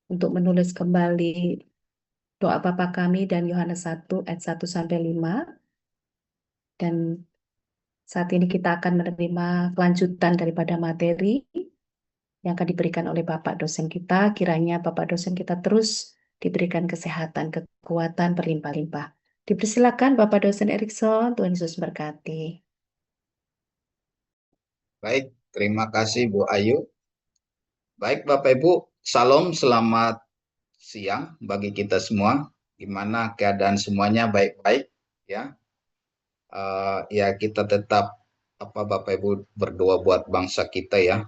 untuk menulis kembali doa Bapa kami dan Yohanes 1 ayat 1 sampai 5. Dan saat ini kita akan menerima kelanjutan daripada materi yang akan diberikan oleh Bapak dosen kita. Kiranya Bapak dosen kita terus diberikan kesehatan, kekuatan berlimpah-limpah. Dipersilakan Bapak dosen Erikson, Tuhan Yesus berkati. Baik, terima kasih Bu Ayu. Baik Bapak Ibu, salam, selamat siang bagi kita semua. Gimana keadaan semuanya baik-baik ya? Ya kita tetap Bapak Ibu berdoa buat bangsa kita ya.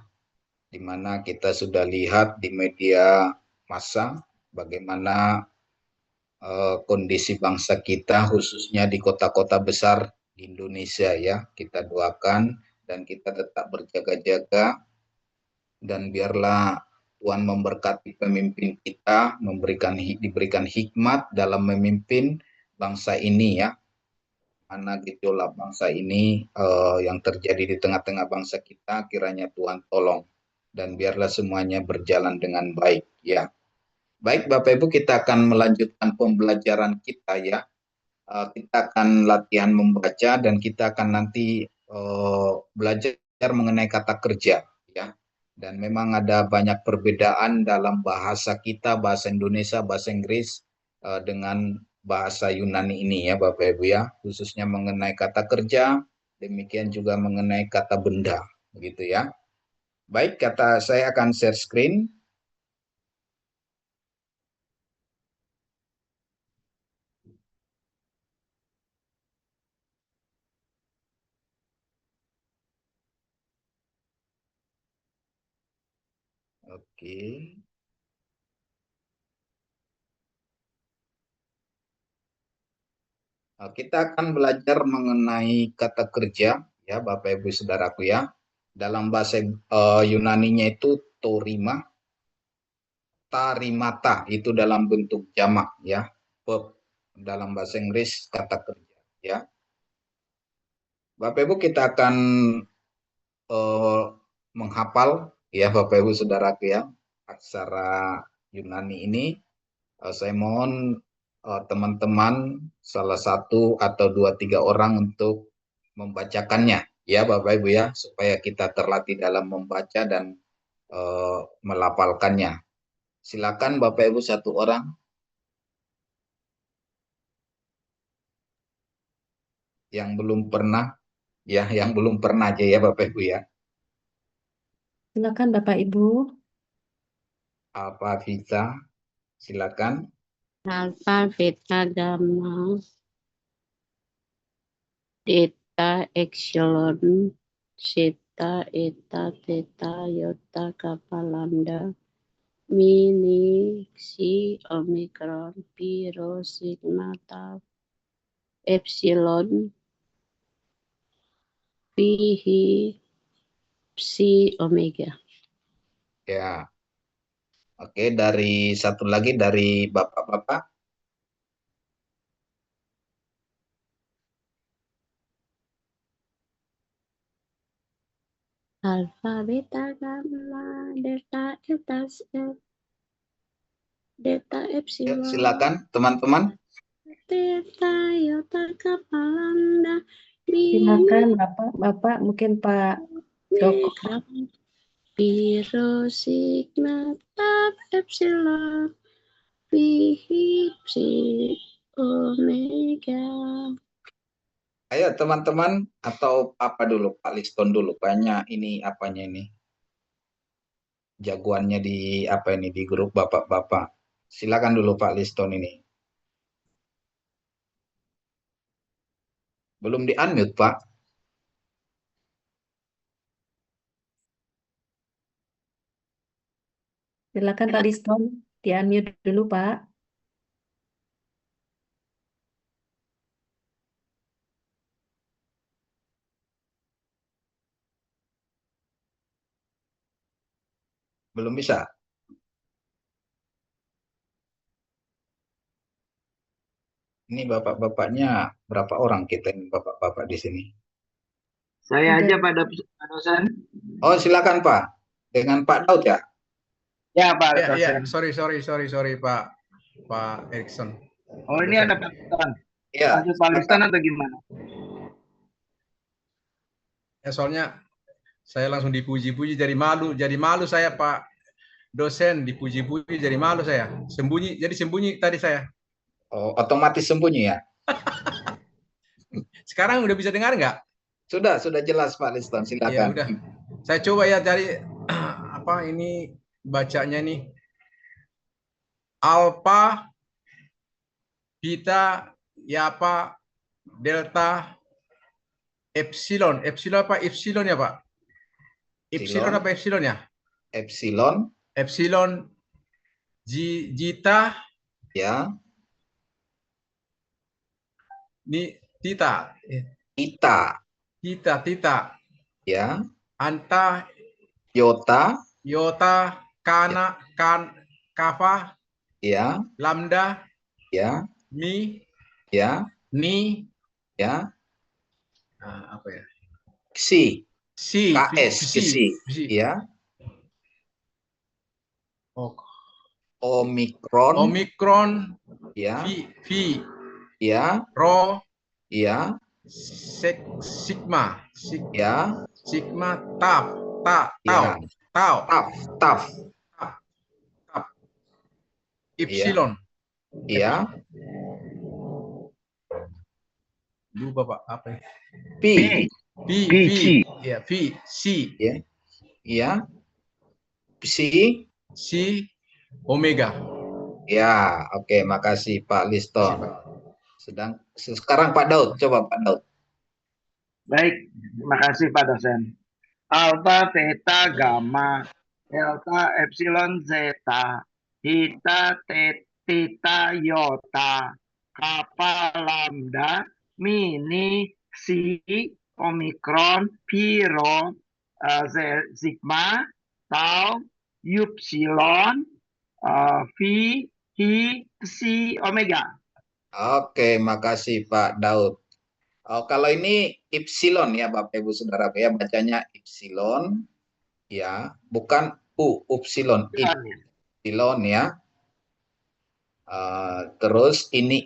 Di mana kita sudah lihat di media massa bagaimana kondisi bangsa kita khususnya di kota-kota besar di Indonesia ya. Kita doakan dan kita tetap berjaga-jaga dan biarlah Tuhan memberkati pemimpin kita, diberikan hikmat dalam memimpin bangsa ini ya. Mana gejolak bangsa ini yang terjadi di tengah-tengah bangsa kita, kiranya Tuhan tolong dan biarlah semuanya berjalan dengan baik ya. Baik Bapak Ibu, kita akan melanjutkan pembelajaran kita ya. Kita akan latihan membaca dan kita akan nanti belajar mengenai kata kerja ya. Dan memang ada banyak perbedaan dalam bahasa kita, bahasa Indonesia, bahasa Inggris dengan bahasa Yunani ini ya Bapak Ibu ya, khususnya mengenai kata kerja, demikian juga mengenai kata benda, begitu ya. Baik, saya akan share screen. Oke. Kita akan belajar mengenai kata kerja ya Bapak Ibu Saudaraku ya. Dalam bahasa Yunaninya itu torima, tarimata itu dalam bentuk jamak ya. Verb dalam bahasa Inggris kata kerja ya. Bapak Ibu kita akan eh, menghafal ya Bapak Ibu Saudaraku ya aksara Yunani ini. Saya mohon teman-teman salah satu atau dua tiga orang untuk membacakannya ya Bapak Ibu ya supaya kita terlatih dalam membaca dan melafalkannya. Silakan Bapak Ibu satu orang. Yang belum pernah ya, yang belum pernah aja ya Bapak Ibu ya. Silakan Bapak Ibu. Alfa Vita, silakan. Alfa, beta, gamma, theta, epsilon, zeta, eta, theta, iota, kappa, lambda, mini, xi, omicron, pi, rho, sigma, tau, epsilon, pi, hi, psi, omega. Ya. Oke, dari satu lagi dari Bapak-bapak. Alfa, beta, gamma, delta, eta, delta, Ya, epsilon. silakan teman-teman. Theta, iota, kappa, lambda, Silakan Bapak, mungkin Pak Joko. Piro, sigma, tau, epsilon, pi, psi, omega. Ayo teman-teman atau apa dulu Pak Liston dulu. Banyak ini apanya ini. Jagoannya di apa ini di grup Bapak-bapak. Silakan dulu Pak Liston ini. Belum di-unmute, Pak. Silakan Pak Liston, di-unmute dulu Pak. Belum bisa. Ini bapak-bapaknya berapa orang kita ini bapak-bapak di sini? Saya Ada. aja pada dosen. Oh, silakan Pak. Dengan Pak Daud ya? Ya, Pak Ya, dosen. sorry Pak Erikson. Oh, Pak ini dosen. ada Pak Liston. Ya, Lanjut Pak Liston atau gimana? Ya, soalnya saya langsung dipuji-puji jadi malu saya Pak dosen, dipuji-puji jadi malu saya. Jadi sembunyi tadi saya. oh, otomatis sembunyi ya. Sekarang udah bisa dengar nggak? Sudah jelas Pak Liston, Ya silakan. udah. Saya coba ya cari apa ini bacanya nih. Alpha, beta, yapa, delta, epsilon. Epsilon apa? Epsilon ya Pak? Epsilon apa epsilon ya? Epsilon. Epsilon, zeta, Ya. Theta. Theta. Ya. Anta, Iota. Kappa. Ya. Lambda. Ya. Mi. Ya. Ni. Ya. Apa ya? Xi. Psi. Ya. Omikron. Ya. Phi. Ya. Rho. Ya. Sigma. Ya. Sigma. Tau. Epsilon. Iya. Lupa Pak, apa ya? Pi. Ya, Phi. Si. Ya. Iya. Psi. Si. Omega. Ya, oke, makasih Pak Liston. Sekarang Pak Daud, coba Pak Daud. Baik, terima kasih Pak dosen. Alpha, theta, gamma, delta, epsilon, zeta, theta, theta, iota, kappa, lambda, mini, psi, omikron, pi, rho, sigma, tau, epsilon, phi, psi, omega. Oke, makasih Pak Daud. Oh, kalau ini epsilon ya Bapak Ibu Saudara ya, bacanya epsilon ya, bukan epsilon ya. Terus ini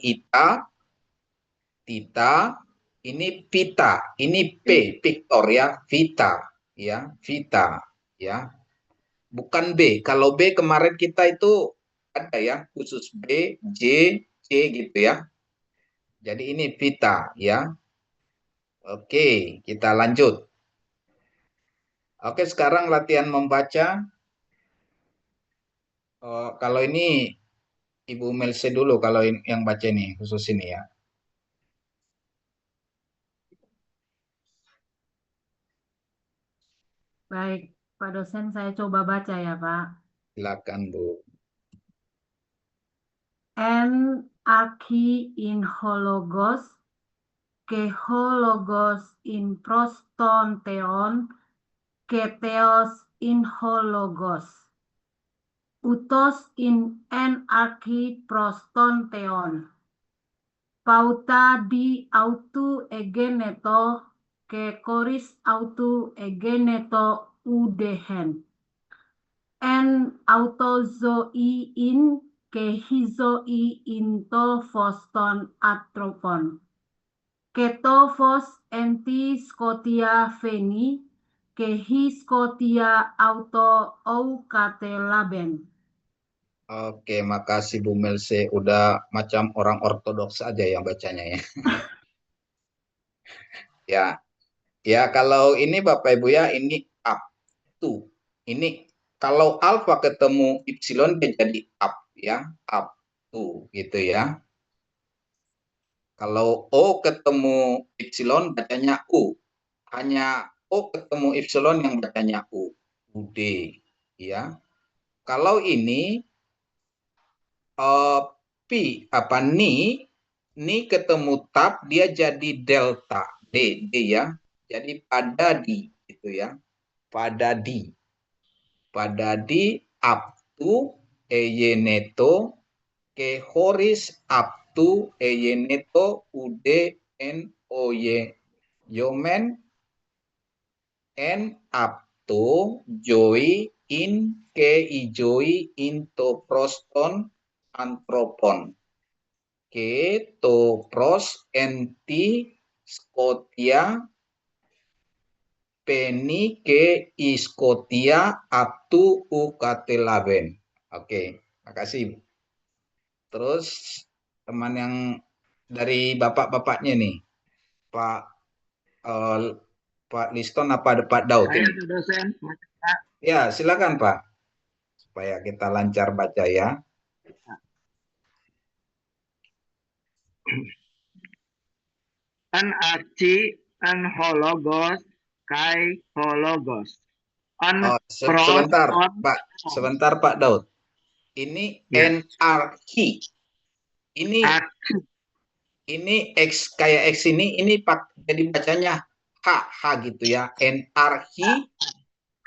theta, ini pita, ini P, Victor ya, Vita ya. Bukan B. Kalau B kemarin kita itu ada ya, khusus B, J, C gitu ya. Jadi ini Vita ya. Oke, kita lanjut. Oke, sekarang latihan membaca. Kalau ini Ibu Melse dulu, kalau yang baca ini, khusus ini ya. Baik, Pak dosen, saya coba baca ya, Pak. Silakan, Bu. En archi in hologos, ke hologos in proston theon, ke theos in hologos. Utos in en archi proston theon. Pauta di autu egeneto, ke koris autu egeneto udehen. En autozoi in ke hizoi into foston atropon. Ketofos enti skotia feni ke hiskotia auto ou katelaben. Oke, makasih Bu Melse. Udah macam orang ortodoks aja yang bacanya ya. Ya, kalau ini Bapak Ibu ya, ini up to. Ini kalau alfa ketemu epsilon dia jadi up ya, up to gitu ya. Kalau O ketemu epsilon bacanya U. Hanya O ketemu epsilon yang bacanya U. UD ya. Kalau ini pi apa ni ketemu tab dia jadi delta D ya. Jadi pada di gitu ya. Pada di up to eyeneto ke horis up to eyeneto ude en oye yomen en up to joy in ke ijoi into proston antropon. Ke to pros enti Scotia peni ke iskotia atu ukatelaben. Oke, makasih. Terus teman yang dari bapak-bapaknya nih, Pak Liston apa Pak Daud Saya ini? Pak dosen. Ya, silakan Pak. Supaya kita lancar baca ya. An archi, an hologos, kai hologos. An Oh, proston. sebentar Pak Daud. Ini Ya. NRQ. Archi. Ini X kayak X ini Pak jadi bacanya H gitu ya. NRQ.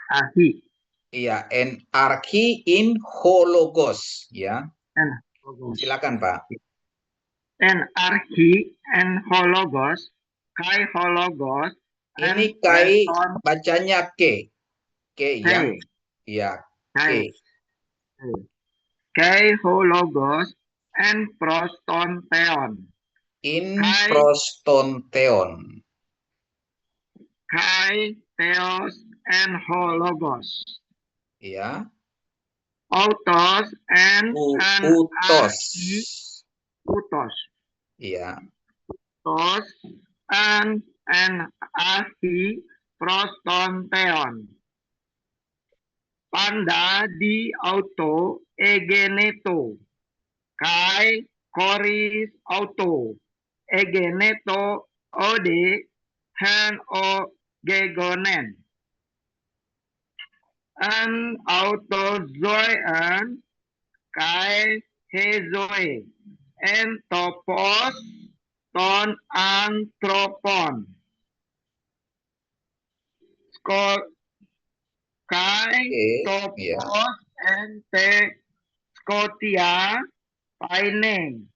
Ahi. Iya, NRQ in hologos ya. An hologos. Silakan Pak. An archi, an hologos, kai hologos. Ini kai bacanya K. K ya. Iya, K. Kai hologos and prostonteon. In Kai. prostonteon. Kai theos and hologos. Iya. Autos and Utos. Utos. Iya. Tos and ahi prostonteon. Panda di auto egeneto. Kai koris auto. Egeneto ode hen o gegonen. An auto zoean kai hezoe. En topos ton antropon. Skol kai topos ente Scotia paine.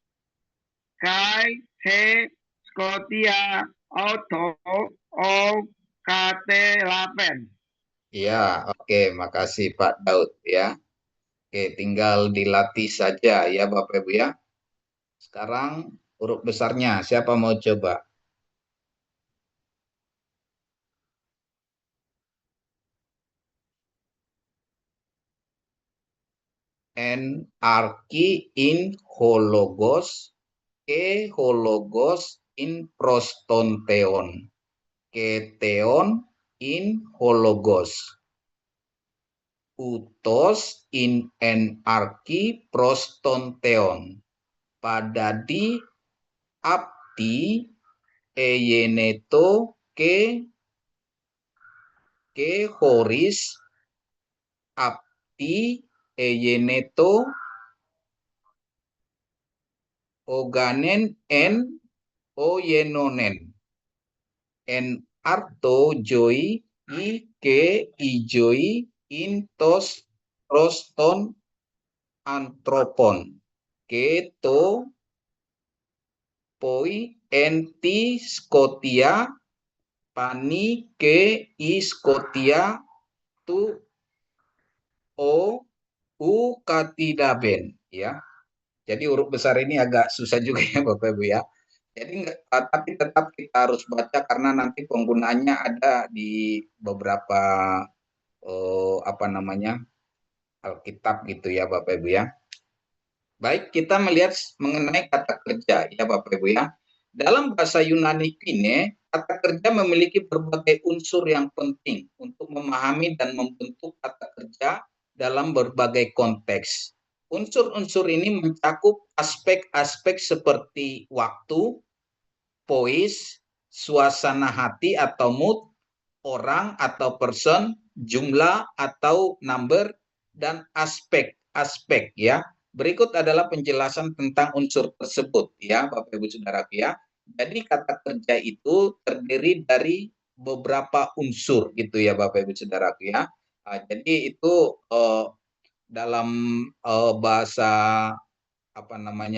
Kai he Scotia auto o katelapen. Iya, oke, makasih Pak Daud ya. Oke, tinggal dilatih saja ya Bapak Ibu ya. Sekarang huruf besarnya, siapa mau coba? NRQ in hologos, ke hologos in prostonteon, ke theon in hologos, utos in NRQ prostonteon, padadi apti eyeneto ke horis apti eyeneto oganen en oyenonen en arto joi i ke ijoi intos proston antropon keto poi enti Scotia pani ke i Scotia tu o u katidaben ya. Jadi huruf besar ini agak susah juga ya Bapak Ibu ya. Jadi tapi tetap kita harus baca karena nanti penggunaannya ada di beberapa Alkitab gitu ya Bapak Ibu ya. Baik, kita melihat mengenai kata kerja ya Bapak Ibu ya. Dalam bahasa Yunani Kine, kata kerja memiliki berbagai unsur yang penting untuk memahami dan membentuk kata kerja dalam berbagai konteks. Unsur-unsur ini mencakup aspek-aspek seperti waktu, pois, suasana hati atau mood, orang atau person, jumlah atau number, dan aspek-aspek ya. Berikut adalah penjelasan tentang unsur tersebut ya Bapak Ibu Saudaraku ya. Jadi kata kerja itu terdiri dari beberapa unsur gitu ya Bapak Ibu Saudaraku ya. Jadi itu dalam bahasa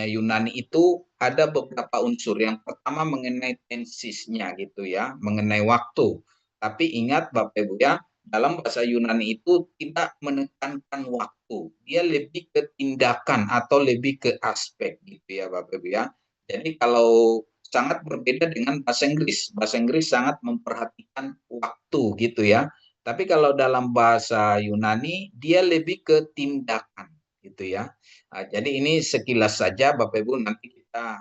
Yunani itu ada beberapa unsur. Yang pertama mengenai tensisnya gitu ya, mengenai waktu. Tapi ingat Bapak Ibu ya, dalam bahasa Yunani itu tidak menekankan waktu, dia lebih ke tindakan atau lebih ke aspek gitu ya Bapak Ibu ya. Jadi kalau sangat berbeda dengan bahasa Inggris. Bahasa Inggris sangat memperhatikan waktu gitu ya. Tapi kalau dalam bahasa Yunani dia lebih ke tindakan gitu ya. Jadi ini sekilas saja Bapak Ibu, nanti kita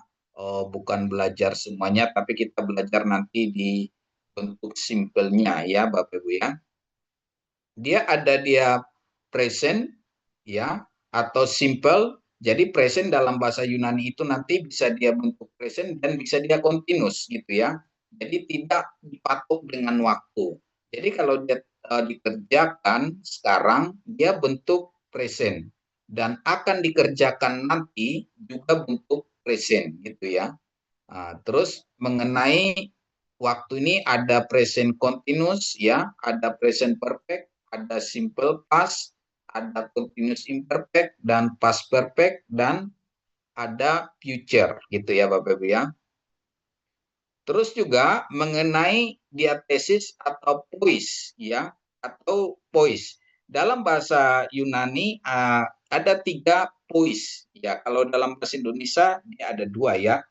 bukan belajar semuanya, tapi kita belajar nanti di bentuk simpelnya ya Bapak Ibu ya. Dia present ya atau simple. Jadi present dalam bahasa Yunani itu nanti bisa dia bentuk present dan bisa dia continuous gitu ya. Jadi tidak dipatok dengan waktu. Jadi kalau dia dikerjakan sekarang dia bentuk present dan akan dikerjakan nanti juga bentuk present gitu ya. Terus mengenai waktu ini ada present continuous ya, ada present perfect, ada simple past, ada continuous imperfect dan past perfect, dan ada future gitu ya Bapak Ibu ya. Terus juga mengenai diathesis atau pois ya, atau pois. Dalam bahasa Yunani ada 3 pois ya. Kalau dalam bahasa Indonesia ada 2 ya.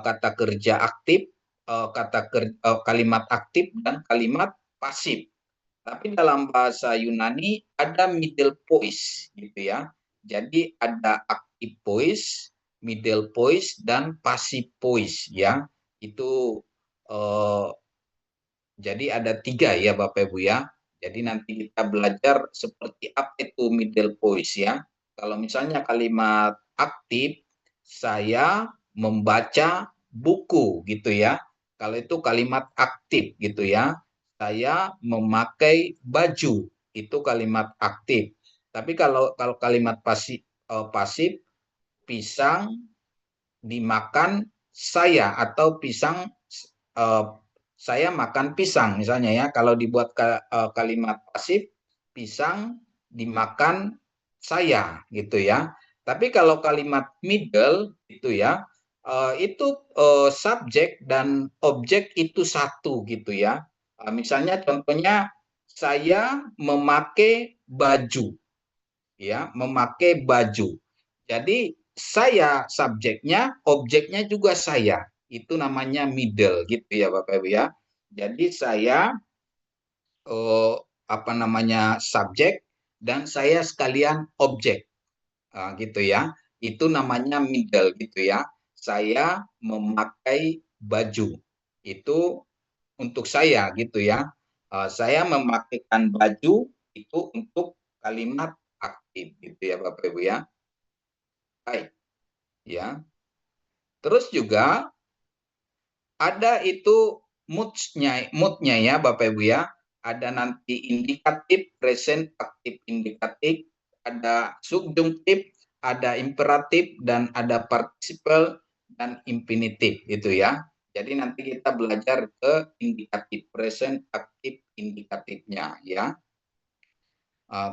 Kata kerja aktif, kalimat aktif dan kalimat pasif. Tapi dalam bahasa Yunani ada middle pois gitu ya. Jadi ada active pois, middle pois dan passive pois ya. Itu jadi ada 3 ya Bapak Ibu ya. Jadi nanti kita belajar seperti apa itu middle pois ya. Kalau misalnya kalimat aktif, saya membaca buku gitu ya. Kalau itu kalimat aktif gitu ya. Saya memakai baju, itu kalimat aktif. Tapi kalau kalimat pasif, pisang dimakan saya, atau pisang saya makan pisang misalnya ya. Kalau dibuat kalimat pasif, pisang dimakan saya gitu ya. Tapi kalau kalimat middle itu ya, itu subjek dan objek itu satu gitu ya. Misalnya contohnya saya memakai baju ya, memakai baju. Jadi saya subjeknya, objeknya juga saya. Itu namanya middle gitu ya Bapak Ibu ya. Jadi saya subjek dan saya sekalian objek. Gitu ya. Itu namanya middle gitu ya. Saya memakai baju. Itu untuk saya gitu ya. Saya memakaikan baju itu untuk kalimat aktif gitu ya Bapak Ibu ya. Baik. Ya. Terus juga ada itu moodnya ya Bapak Ibu ya. Ada nanti indikatif, present, aktif, indikatif, ada subjunktif, ada imperatif, dan ada participle dan infinitif itu ya. Jadi nanti kita belajar ke indikatif, present, aktif, indikatifnya ya.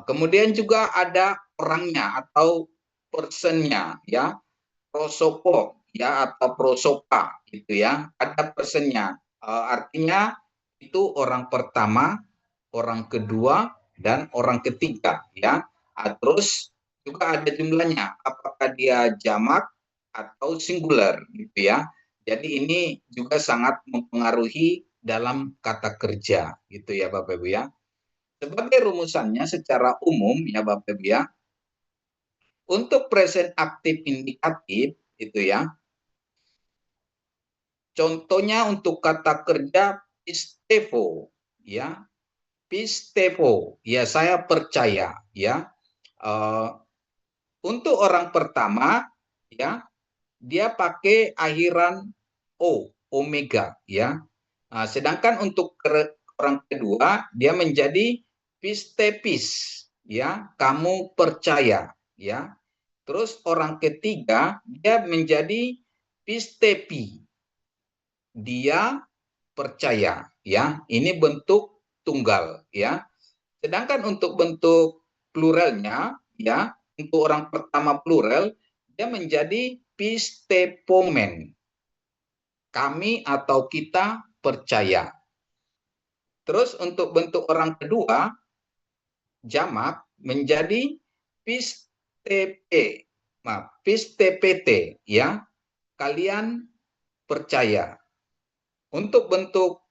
Kemudian juga ada orangnya atau personnya ya. Prosopo ya atau prosopa gitu ya, ada personnya, artinya itu orang pertama, orang kedua, dan orang ketiga ya. Terus juga ada jumlahnya, apakah dia jamak atau singular gitu ya. Jadi ini juga sangat mempengaruhi dalam kata kerja gitu ya Bapak Ibu ya. Sebagai rumusannya secara umum ya Bapak Ibu ya, untuk present aktif indikatif itu ya. Contohnya untuk kata kerja pistevo ya. Pistevo ya, saya percaya ya. Untuk orang pertama ya, dia pakai akhiran o, omega ya. Sedangkan untuk orang kedua dia menjadi pistepis ya, kamu percaya ya. Terus orang ketiga dia menjadi pistepi, dia percaya ya. Ini bentuk tunggal ya. Sedangkan untuk bentuk pluralnya ya, untuk orang pertama plural dia menjadi pistepomen, kami atau kita percaya. Terus untuk bentuk orang kedua, jamak menjadi pistepe. Maaf, pistepete, ya. Kalian percaya. Untuk bentuk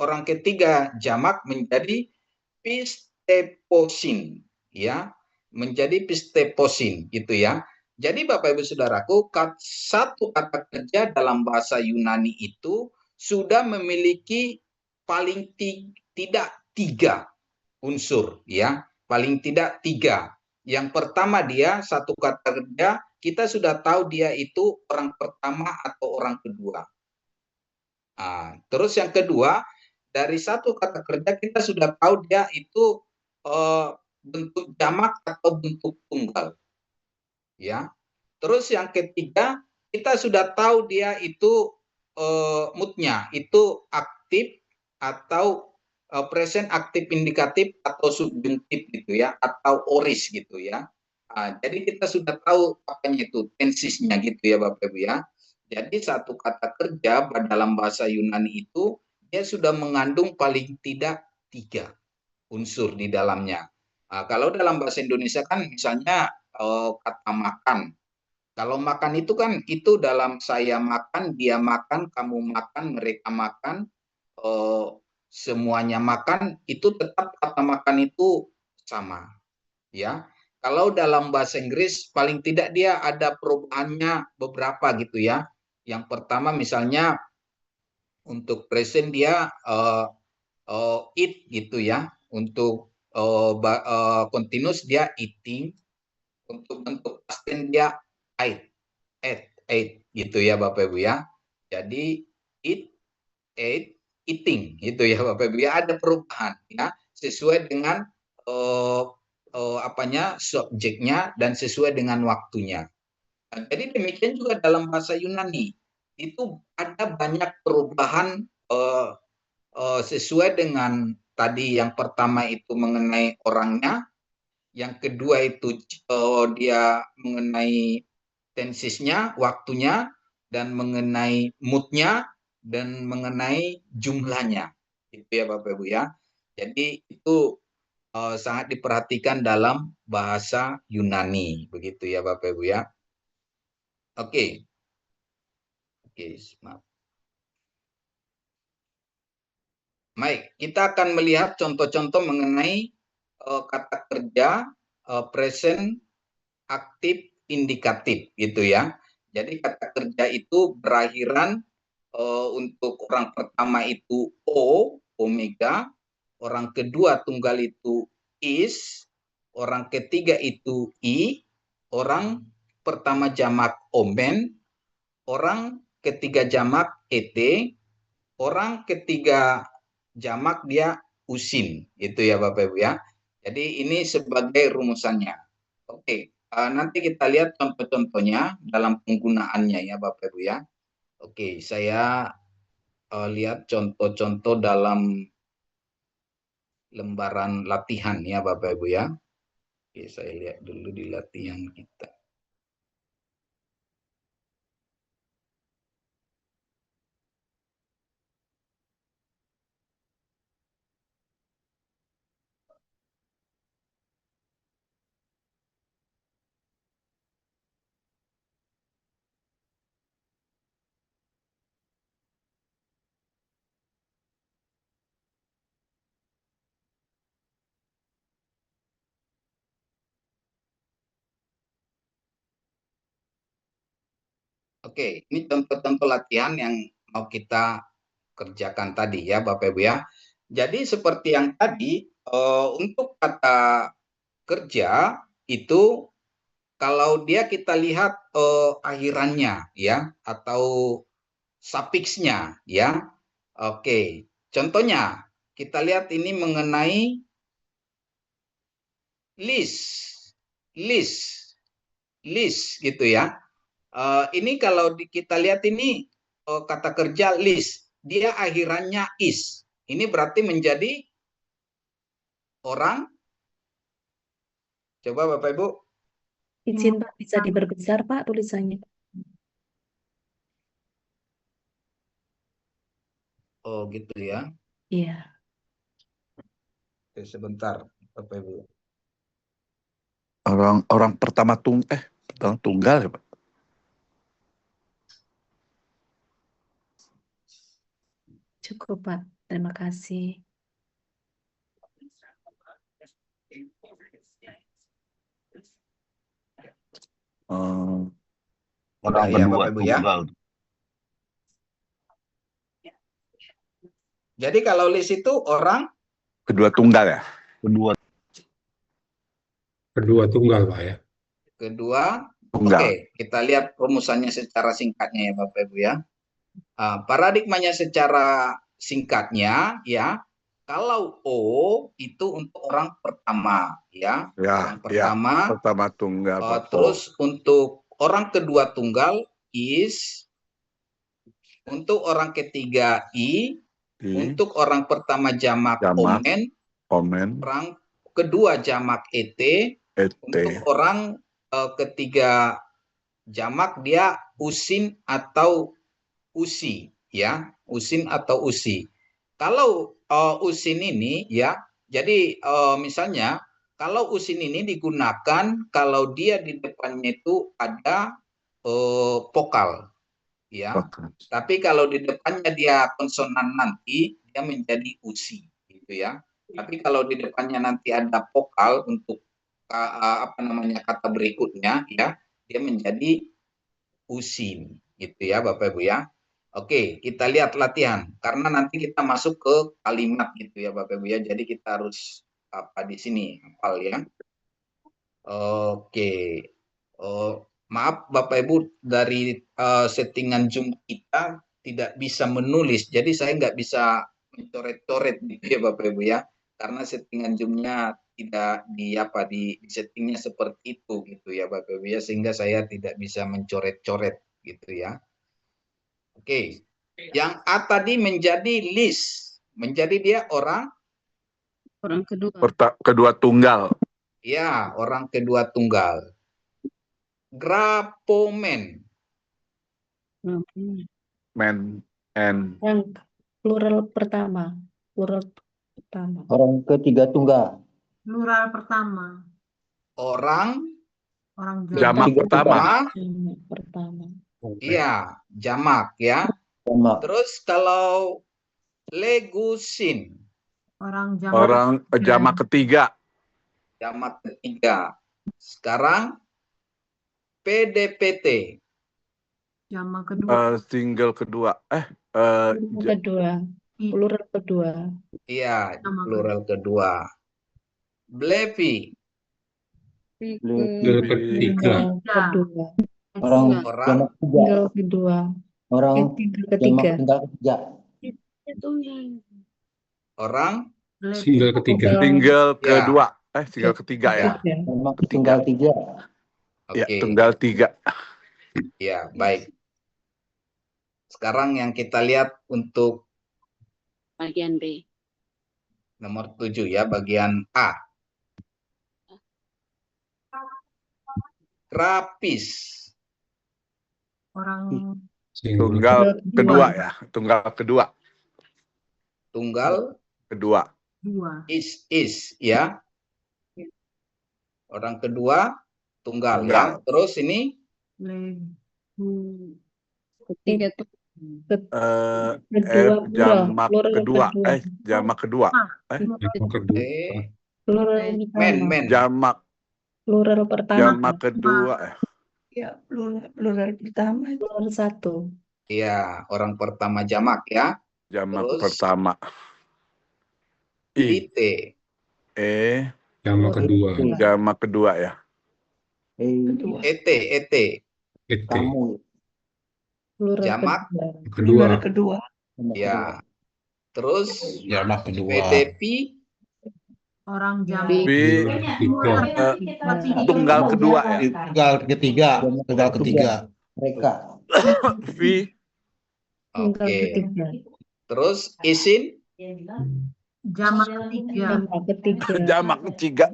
orang ketiga, jamak menjadi pisteposin, ya. Menjadi pisteposin, gitu ya. Jadi Bapak Ibu Saudaraku, satu kata kerja dalam bahasa Yunani itu sudah memiliki paling tidak 3 unsur, ya, paling tidak 3. Yang pertama, dia satu kata kerja, kita sudah tahu dia itu orang pertama atau orang kedua. Terus yang kedua, dari satu kata kerja kita sudah tahu dia itu bentuk jamak atau bentuk tunggal, ya. Terus yang ketiga, kita sudah tahu dia itu moodnya itu aktif atau present aktif indikatif atau subjuntif gitu ya, atau oris gitu ya. Jadi kita sudah tahu apanya itu tensisnya gitu ya Bapak Ibu ya. Jadi satu kata kerja dalam bahasa Yunani itu dia sudah mengandung paling tidak 3 unsur di dalamnya. Kalau dalam bahasa Indonesia kan misalnya kata makan. Kalau makan itu kan itu dalam saya makan, dia makan, kamu makan, mereka makan, semuanya makan, itu tetap kata makan itu sama, ya. Kalau dalam bahasa Inggris paling tidak dia ada perubahannya beberapa gitu ya. Yang pertama misalnya untuk present dia eat gitu ya. Untuk continuous dia eating. Untuk bentuk past tense dia ate gitu ya Bapak Ibu ya. Jadi eat, ate, eating gitu ya Bapak Ibu ya, ada perubahan ya sesuai dengan subjeknya dan sesuai dengan waktunya. Jadi demikian juga dalam bahasa Yunani itu ada banyak perubahan sesuai dengan tadi yang pertama itu mengenai orangnya, yang kedua itu dia mengenai tensisnya, waktunya, dan mengenai moodnya, dan mengenai jumlahnya. Itu ya Bapak Ibu ya. Jadi itu sangat diperhatikan dalam bahasa Yunani. Begitu ya Bapak Ibu ya. Oke. Maaf. Baik, kita akan melihat contoh-contoh mengenai kata kerja present aktif indikatif gitu ya. Jadi kata kerja itu berakhiran untuk orang pertama itu omega, orang kedua tunggal itu is, orang ketiga itu i, orang pertama jamak omen, orang ketiga jamak et, orang ketiga jamak dia usin. Itu ya Bapak Ibu ya. Jadi ini sebagai rumusannya. Oke, nanti kita lihat contoh-contohnya dalam penggunaannya ya Bapak Ibu ya. Oke, saya lihat contoh-contoh dalam lembaran latihan ya Bapak Ibu ya. Oke, saya lihat dulu di latihan kita. Oke, ini contoh-contoh latihan yang mau kita kerjakan tadi ya Bapak Ibu ya. Jadi seperti yang tadi untuk kata kerja itu kalau dia kita lihat akhirannya ya atau sufiksnya ya. Oke, contohnya kita lihat ini mengenai list gitu ya. Ini kalau kita lihat ini kata kerja list, dia akhirannya is. Ini berarti menjadi orang. Coba Bapak Ibu. Izin Pak, bisa diperbesar Pak tulisannya. Oh gitu ya. Iya. Oke, sebentar, Bapak Ibu. Orang pertama tunggal ya, Pak. Cukup, Pak. Terima kasih. Udah ya, Bapak Ibu ya. Jadi kalau list itu orang Kedua tunggal ya? Kedua tunggal, Pak ya. kedua. Tunggal. Oke, kita lihat rumusannya secara singkatnya ya Bapak Ibu ya. Paradigmanya secara singkatnya ya, kalau O itu untuk orang pertama ya, Ya, orang pertama. pertama tunggal. Terus untuk orang kedua tunggal is, untuk orang ketiga I, untuk orang pertama jamak omen, orang kedua jamak et, untuk orang ketiga jamak dia usin atau usi ya, usin atau usi. Kalau usin ini ya, jadi misalnya kalau usin ini digunakan kalau dia di depannya itu ada vokal ya. Tapi kalau di depannya dia konsonan nanti dia menjadi usi gitu ya. Tapi kalau di depannya nanti ada vokal untuk kata berikutnya ya, dia menjadi usin gitu ya Bapak Ibu ya. Oke, kita lihat latihan karena nanti kita masuk ke kalimat gitu ya Bapak Ibu ya. Jadi kita harus di sini hafal ya. Oke. Maaf Bapak Ibu, dari settingan Zoom kita tidak bisa menulis. Jadi saya nggak bisa mencoret-coret gitu ya Bapak Ibu ya. Karena settingan Zoom-nya tidak di settingnya seperti itu gitu ya Bapak Ibu ya, sehingga saya tidak bisa mencoret-coret gitu ya. Oke. Yang A tadi menjadi list. Menjadi dia orang kedua. Kedua tunggal. Ya, orang kedua tunggal. Grapomen. Men and Yang plural pertama. Plural pertama. Orang ketiga tunggal. Plural pertama. Orang jamak pertama. Jamak pertama. Iya, jamak ya. Jamak. Terus kalau legusin. Orang jamak ketiga. Jamak ketiga. Sekarang PDPT. Jamak kedua. Single kedua. Kedua. Plural kedua. Iya, plural kedua. Blevi. Ketiga. Kedua. Orang jamak tiga. Tinggal kedua. Orang Tinggal jamak ketiga. tunggal ketiga. Orang Single ketiga. Single kedua. Single ketiga ya. Jamak tunggal tiga. Ya, Oke. tunggal tiga. Ya, baik. Sekarang yang kita lihat untuk Bagian B. nomor 7 ya, bagian A. Grapis. Orang Tunggal kedua ya. Tunggal kedua. Tunggal Kedua. dua. is ya. Orang kedua tunggal ya. Terus ini Ketiga tuh. Jamak kedua. Jamak kedua. Plural men. Jamak. Plural pertama. Jamak kedua. Ya, plural pertama. Plural satu. Iya, orang pertama jamak ya. Jamak Terus, pertama. Ite. Jamak kedua. Jamak kedua ya. Ete. Kamu. Plural Jamak Kedua. ya. Terus Jamak kedua. PDP. Orang jamak. Tunggal kedua ya. Tunggal ketiga. Tunggal ketiga. Mereka. V. Oke. Terus isin. Jamak ketiga. Jamak ketiga.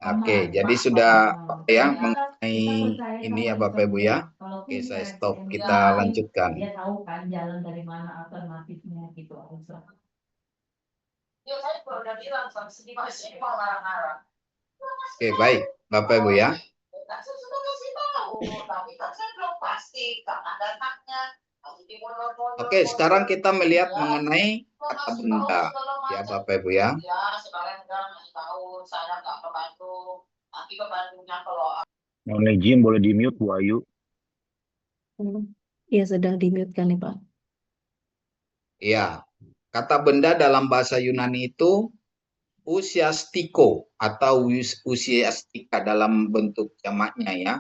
Oke, jadi sudah ya mengenai ini ya Bapak Ibu ya. Oke, saya stop. Kita lanjutkan. Dia tahu kan jalan dari mana alternatifnya gitu. Oke, baik, Bapak Ibu ya. Oke, sekarang kita melihat mengenai kata benda, ya Bapak Ibu ya. Mohon izin boleh di mute Bu Ayu. Ya, sedang di-mute kan nih, Pak. Ya, kata benda dalam bahasa Yunani itu usiastiko atau usiastika dalam bentuk jamaknya ya.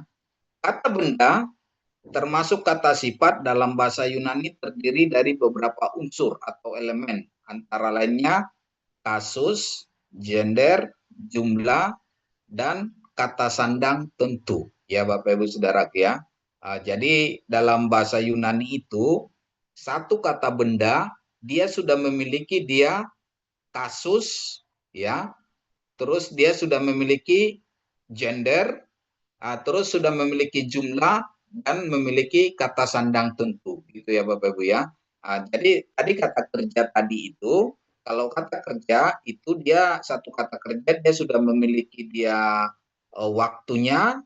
Kata benda termasuk kata sifat dalam bahasa Yunani terdiri dari beberapa unsur atau elemen, antara lainnya kasus, gender, jumlah, dan kata sandang tentu. Ya Bapak Ibu Saudaraku ya. Jadi dalam bahasa Yunani itu satu kata benda dia sudah memiliki dia kasus ya, terus dia sudah memiliki gender, terus sudah memiliki jumlah dan memiliki kata sandang tentu gitu ya Bapak Ibu ya. Jadi tadi kata kerja tadi itu, kalau kata kerja itu dia satu kata kerja dia sudah memiliki dia waktunya,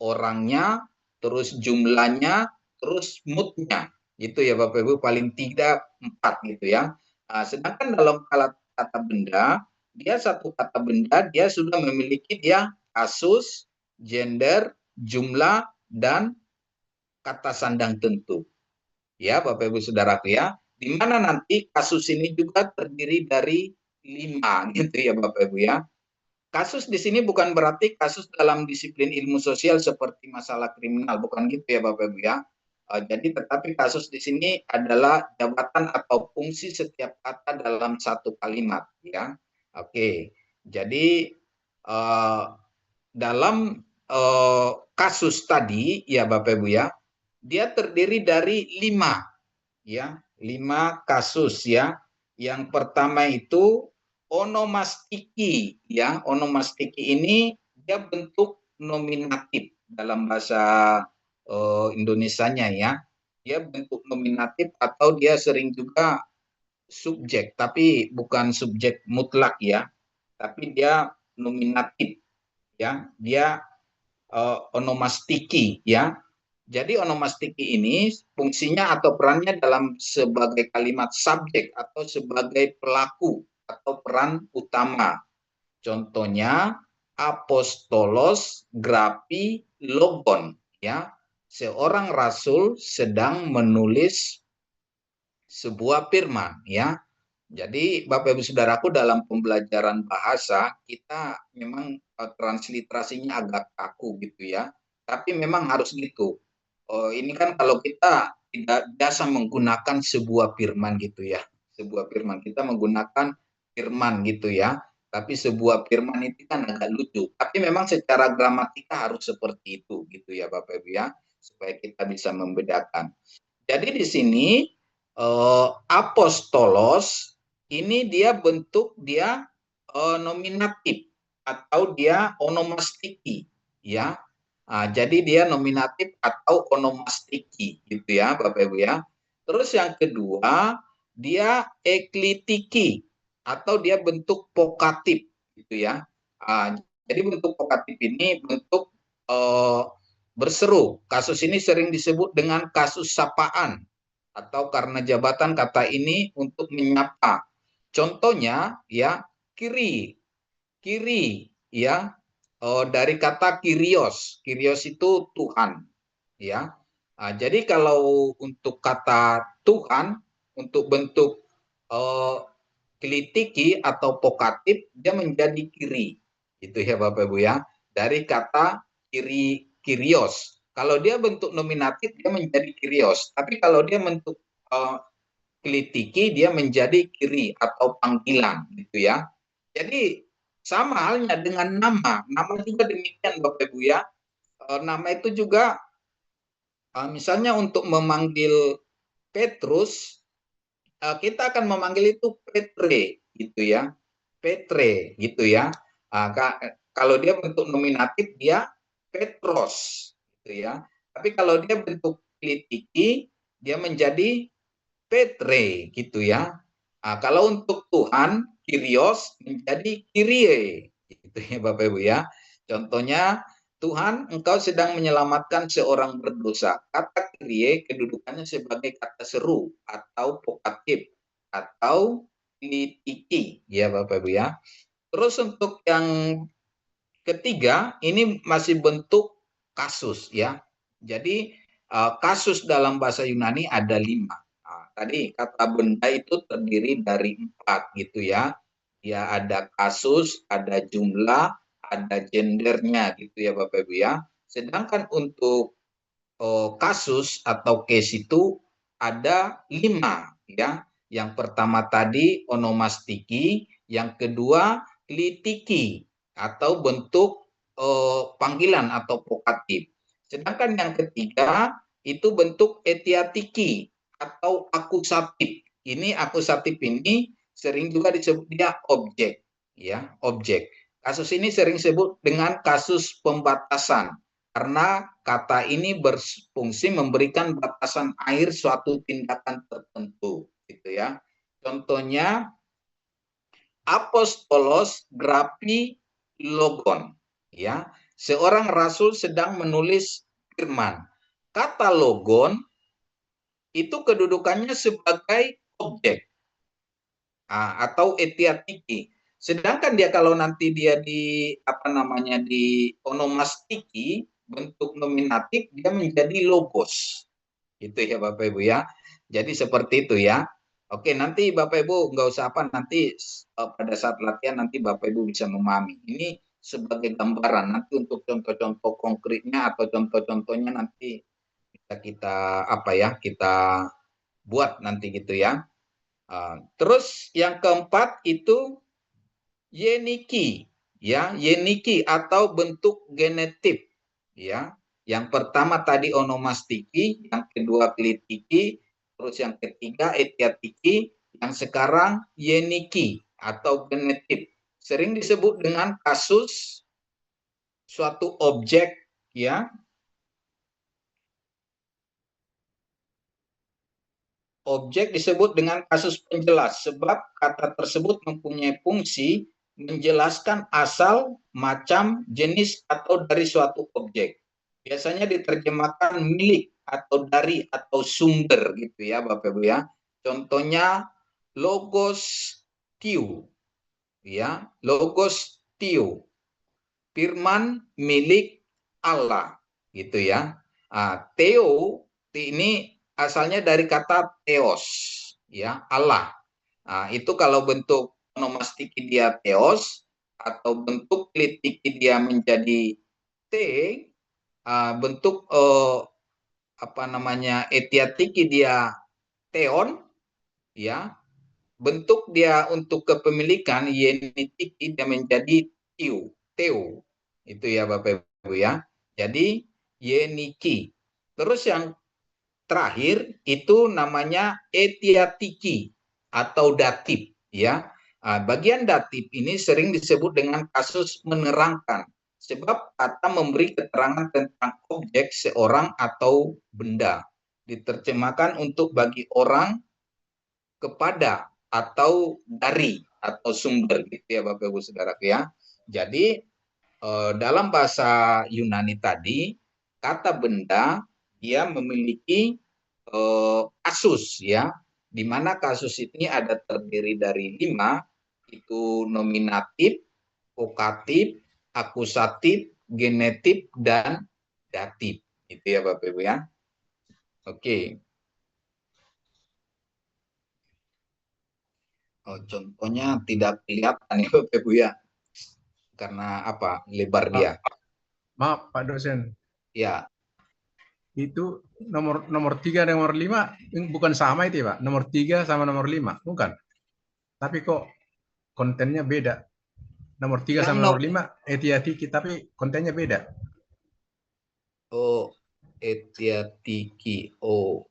orangnya, terus jumlahnya, terus moodnya, gitu ya Bapak Ibu, paling tidak 4 gitu ya. Sedangkan dalam kata benda, dia satu kata benda dia sudah memiliki dia kasus, gender, jumlah, dan kata sandang tentu. Ya Bapak Ibu Saudaraku ya, di mana nanti kasus ini juga terdiri dari 5 gitu ya Bapak Ibu ya. Kasus di sini bukan berarti kasus dalam disiplin ilmu sosial seperti masalah kriminal, bukan gitu ya Bapak Ibu ya. Jadi tetapi kasus di sini adalah jabatan atau fungsi setiap kata dalam satu kalimat ya. Oke, jadi dalam kasus tadi ya Bapak Ibu ya, dia terdiri dari 5 ya, 5 kasus ya. Yang pertama itu onomastiki ya. Onomastiki ini dia bentuk nominatif dalam bahasa Indonesianya ya. Dia bentuk nominatif atau dia sering juga subjek, tapi bukan subjek mutlak ya. Tapi dia nominatif ya. Dia onomastiki ya. Jadi onomastiki ini fungsinya atau perannya dalam sebagai kalimat subjek atau sebagai pelaku atau peran utama. Contohnya apostolos, grafi, logon ya. Seorang rasul sedang menulis sebuah firman ya. Jadi Bapak Ibu Saudaraku dalam pembelajaran bahasa kita memang transliterasinya agak kaku gitu ya. Tapi memang harus gitu. Ini kan kalau kita tidak biasa menggunakan sebuah firman gitu ya. Sebuah firman kita menggunakan firman gitu ya. Tapi sebuah firman itu kan agak lucu. Tapi memang secara gramatika harus seperti itu gitu ya Bapak Ibu ya. Supaya kita bisa membedakan. Jadi di sini apostolos ini dia bentuk dia nominatif atau dia onomastiki ya. Jadi dia nominatif atau onomastiki gitu ya Bapak Ibu ya. Terus yang kedua dia eklitiki atau dia bentuk vokatif gitu ya. Jadi bentuk vokatif ini bentuk berseru. Kasus ini sering disebut dengan kasus sapaan atau karena jabatan kata ini untuk menyapa. Contohnya ya kiri ya dari kata Kyrios. Kyrios itu Tuhan ya. Jadi kalau untuk kata Tuhan untuk bentuk klitiki atau vokatif dia menjadi kiri. Itu ya Bapak Ibu ya. Dari kata Kyrios. Kalau dia bentuk nominatif dia menjadi Kyrios. Tapi kalau dia bentuk klitiki dia menjadi kiri atau panggilan gitu ya. Jadi sama halnya dengan nama. Nama juga demikian Bapak Ibu ya. Nama itu juga misalnya untuk memanggil Petrus kita akan memanggil itu Petre gitu ya. Petre gitu ya. Kalau dia bentuk nominatif dia Petros gitu ya. Tapi kalau dia bentuk klitiki dia menjadi Petre gitu ya. Kalau untuk Tuhan Kyrios menjadi Kyrie. Itu ya Bapak Ibu ya. Contohnya, Tuhan, Engkau sedang menyelamatkan seorang berdosa. Kata Kyrie kedudukannya sebagai kata seru atau vokatif atau litiki ya Bapak Ibu ya. Terus untuk yang ketiga, ini masih bentuk kasus ya. Jadi kasus dalam bahasa Yunani ada 5. Tadi kata benda itu terdiri dari 4 gitu ya. Ya ada kasus, ada jumlah, ada gendernya gitu ya Bapak Ibu ya. Sedangkan untuk kasus atau case itu ada 5 ya. Yang pertama tadi onomastiki, yang kedua litiki atau bentuk panggilan atau vokatif. Sedangkan yang ketiga itu bentuk etiatiki atau akusatif. Ini akusatif ini sering juga disebut dia objek, ya, objek. Kasus ini sering disebut dengan kasus pembatasan karena kata ini berfungsi memberikan batasan akhir suatu tindakan tertentu, gitu ya. Contohnya apostolos grafi logon, ya. Seorang rasul sedang menulis firman. Kata logon itu kedudukannya sebagai objek atau etiatiki. Sedangkan dia kalau nanti dia di di onomastiki bentuk nominatif dia menjadi logos. Gitu ya Bapak Ibu ya. Jadi seperti itu ya. Oke, nanti Bapak Ibu nggak usah nanti pada saat latihan nanti Bapak Ibu bisa memahami. Ini sebagai gambaran, nanti untuk contoh-contoh konkretnya atau contoh-contohnya nanti bisa kita kita buat nanti gitu ya. Terus yang keempat itu yeniki, ya, yeniki atau bentuk genetif, ya. Yang pertama tadi onomastiki, yang kedua klitiki, terus yang ketiga etiatiki, yang sekarang yeniki atau genetif. Sering disebut dengan kasus suatu objek, ya. Objek disebut dengan kasus penjelas sebab kata tersebut mempunyai fungsi menjelaskan asal, macam, jenis atau dari suatu objek. Biasanya diterjemahkan milik atau dari atau sumber gitu ya Bapak Ibu ya. Contohnya logos tiu, ya, logos tiu, firman milik Allah gitu ya. Theo ini asalnya dari kata theos, ya, Allah. Itu kalau bentuk onomastiki dia theos atau bentuk klitiki dia menjadi the, bentuk etiatiki dia theon, ya. Bentuk dia untuk kepemilikan yenitiki dia menjadi tiu, teu. Itu ya Bapak Ibu ya. Jadi yeniki. Terus yang terakhir itu namanya etiatiki atau datif ya. Bagian datif ini sering disebut dengan kasus menerangkan sebab kata memberi keterangan tentang objek seorang atau benda. Diterjemahkan untuk bagi orang, kepada, atau dari atau sumber gitu ya Bapak Ibu Saudara ya. Jadi dalam bahasa Yunani tadi kata benda dia memiliki kasus ya, di mana kasus ini ada terdiri dari 5, itu nominatif, vokatif, akusatif, genetif dan datif. Itu ya Bapak Ibu ya. Oke. Contohnya tidak kelihatan ya Bapak Ibu ya. Karena lebar dia. Maaf Pak dosen. Ya. Itu nomor 3 dan nomor 5 bukan sama itu ya Pak? Nomor 3 sama nomor 5, bukan? Tapi kok kontennya beda. Nomor 3 sama nomor 5 etiatiki, tapi kontennya beda. Oh, etiatiki. Oh,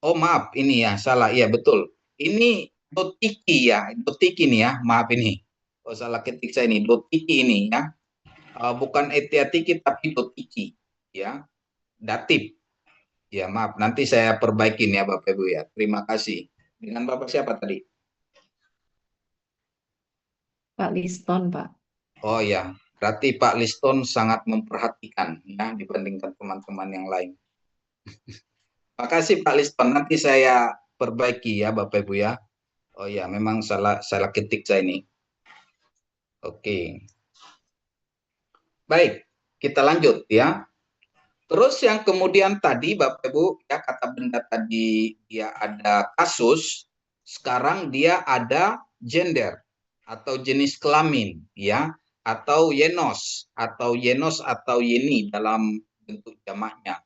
maaf, ini ya, salah. Iya, betul. Ini dotiki ya, dotiki nih ya, maaf ini. Oh, salah ketik saya ini, dotiki ini ya. Bukan etiatiki tapi dotiki ya. Datif. Ya, maaf, nanti saya perbaikin ya Bapak Ibu ya. Terima kasih. Dengan Bapak siapa tadi? Pak Liston, Pak. Oh ya, berarti Pak Liston sangat memperhatikan ya dibandingkan teman-teman yang lain. Makasih Pak Liston, nanti saya perbaiki ya Bapak Ibu ya. Oh ya, memang salah ketik saya ini. Oke. Baik, kita lanjut ya. Terus yang kemudian tadi Bapak Ibu ya, kata benda tadi dia ada kasus, sekarang dia ada gender atau jenis kelamin ya, atau yenos atau yeni dalam bentuk jamaknya.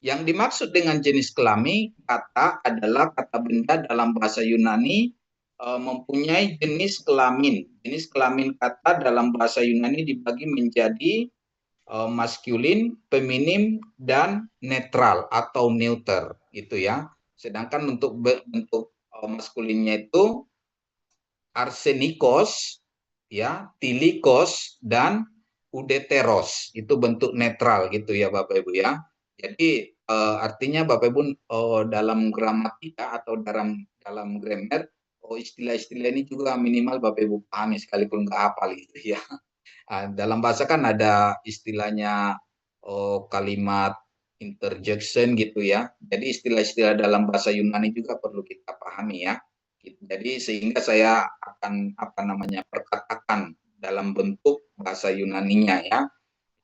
Yang dimaksud dengan jenis kelamin kata adalah kata benda dalam bahasa Yunani mempunyai jenis kelamin. Jenis kelamin kata dalam bahasa Yunani dibagi menjadi maskulin, feminim, dan netral atau neuter gitu ya. Sedangkan untuk bentuk maskulinnya itu arsenikos, ya, tilikos, dan udeteros. Itu bentuk netral gitu ya Bapak Ibu ya. Jadi artinya Bapak Ibu dalam gramatika atau dalam grammar istilah-istilah ini juga minimal Bapak Ibu pahami sekalipun nggak hafal gitu ya. Dalam bahasa kan ada istilahnya kalimat interjection gitu ya. Jadi istilah-istilah dalam bahasa Yunani juga perlu kita pahami ya. Jadi sehingga saya akan perkatakan dalam bentuk bahasa Yunaninya ya.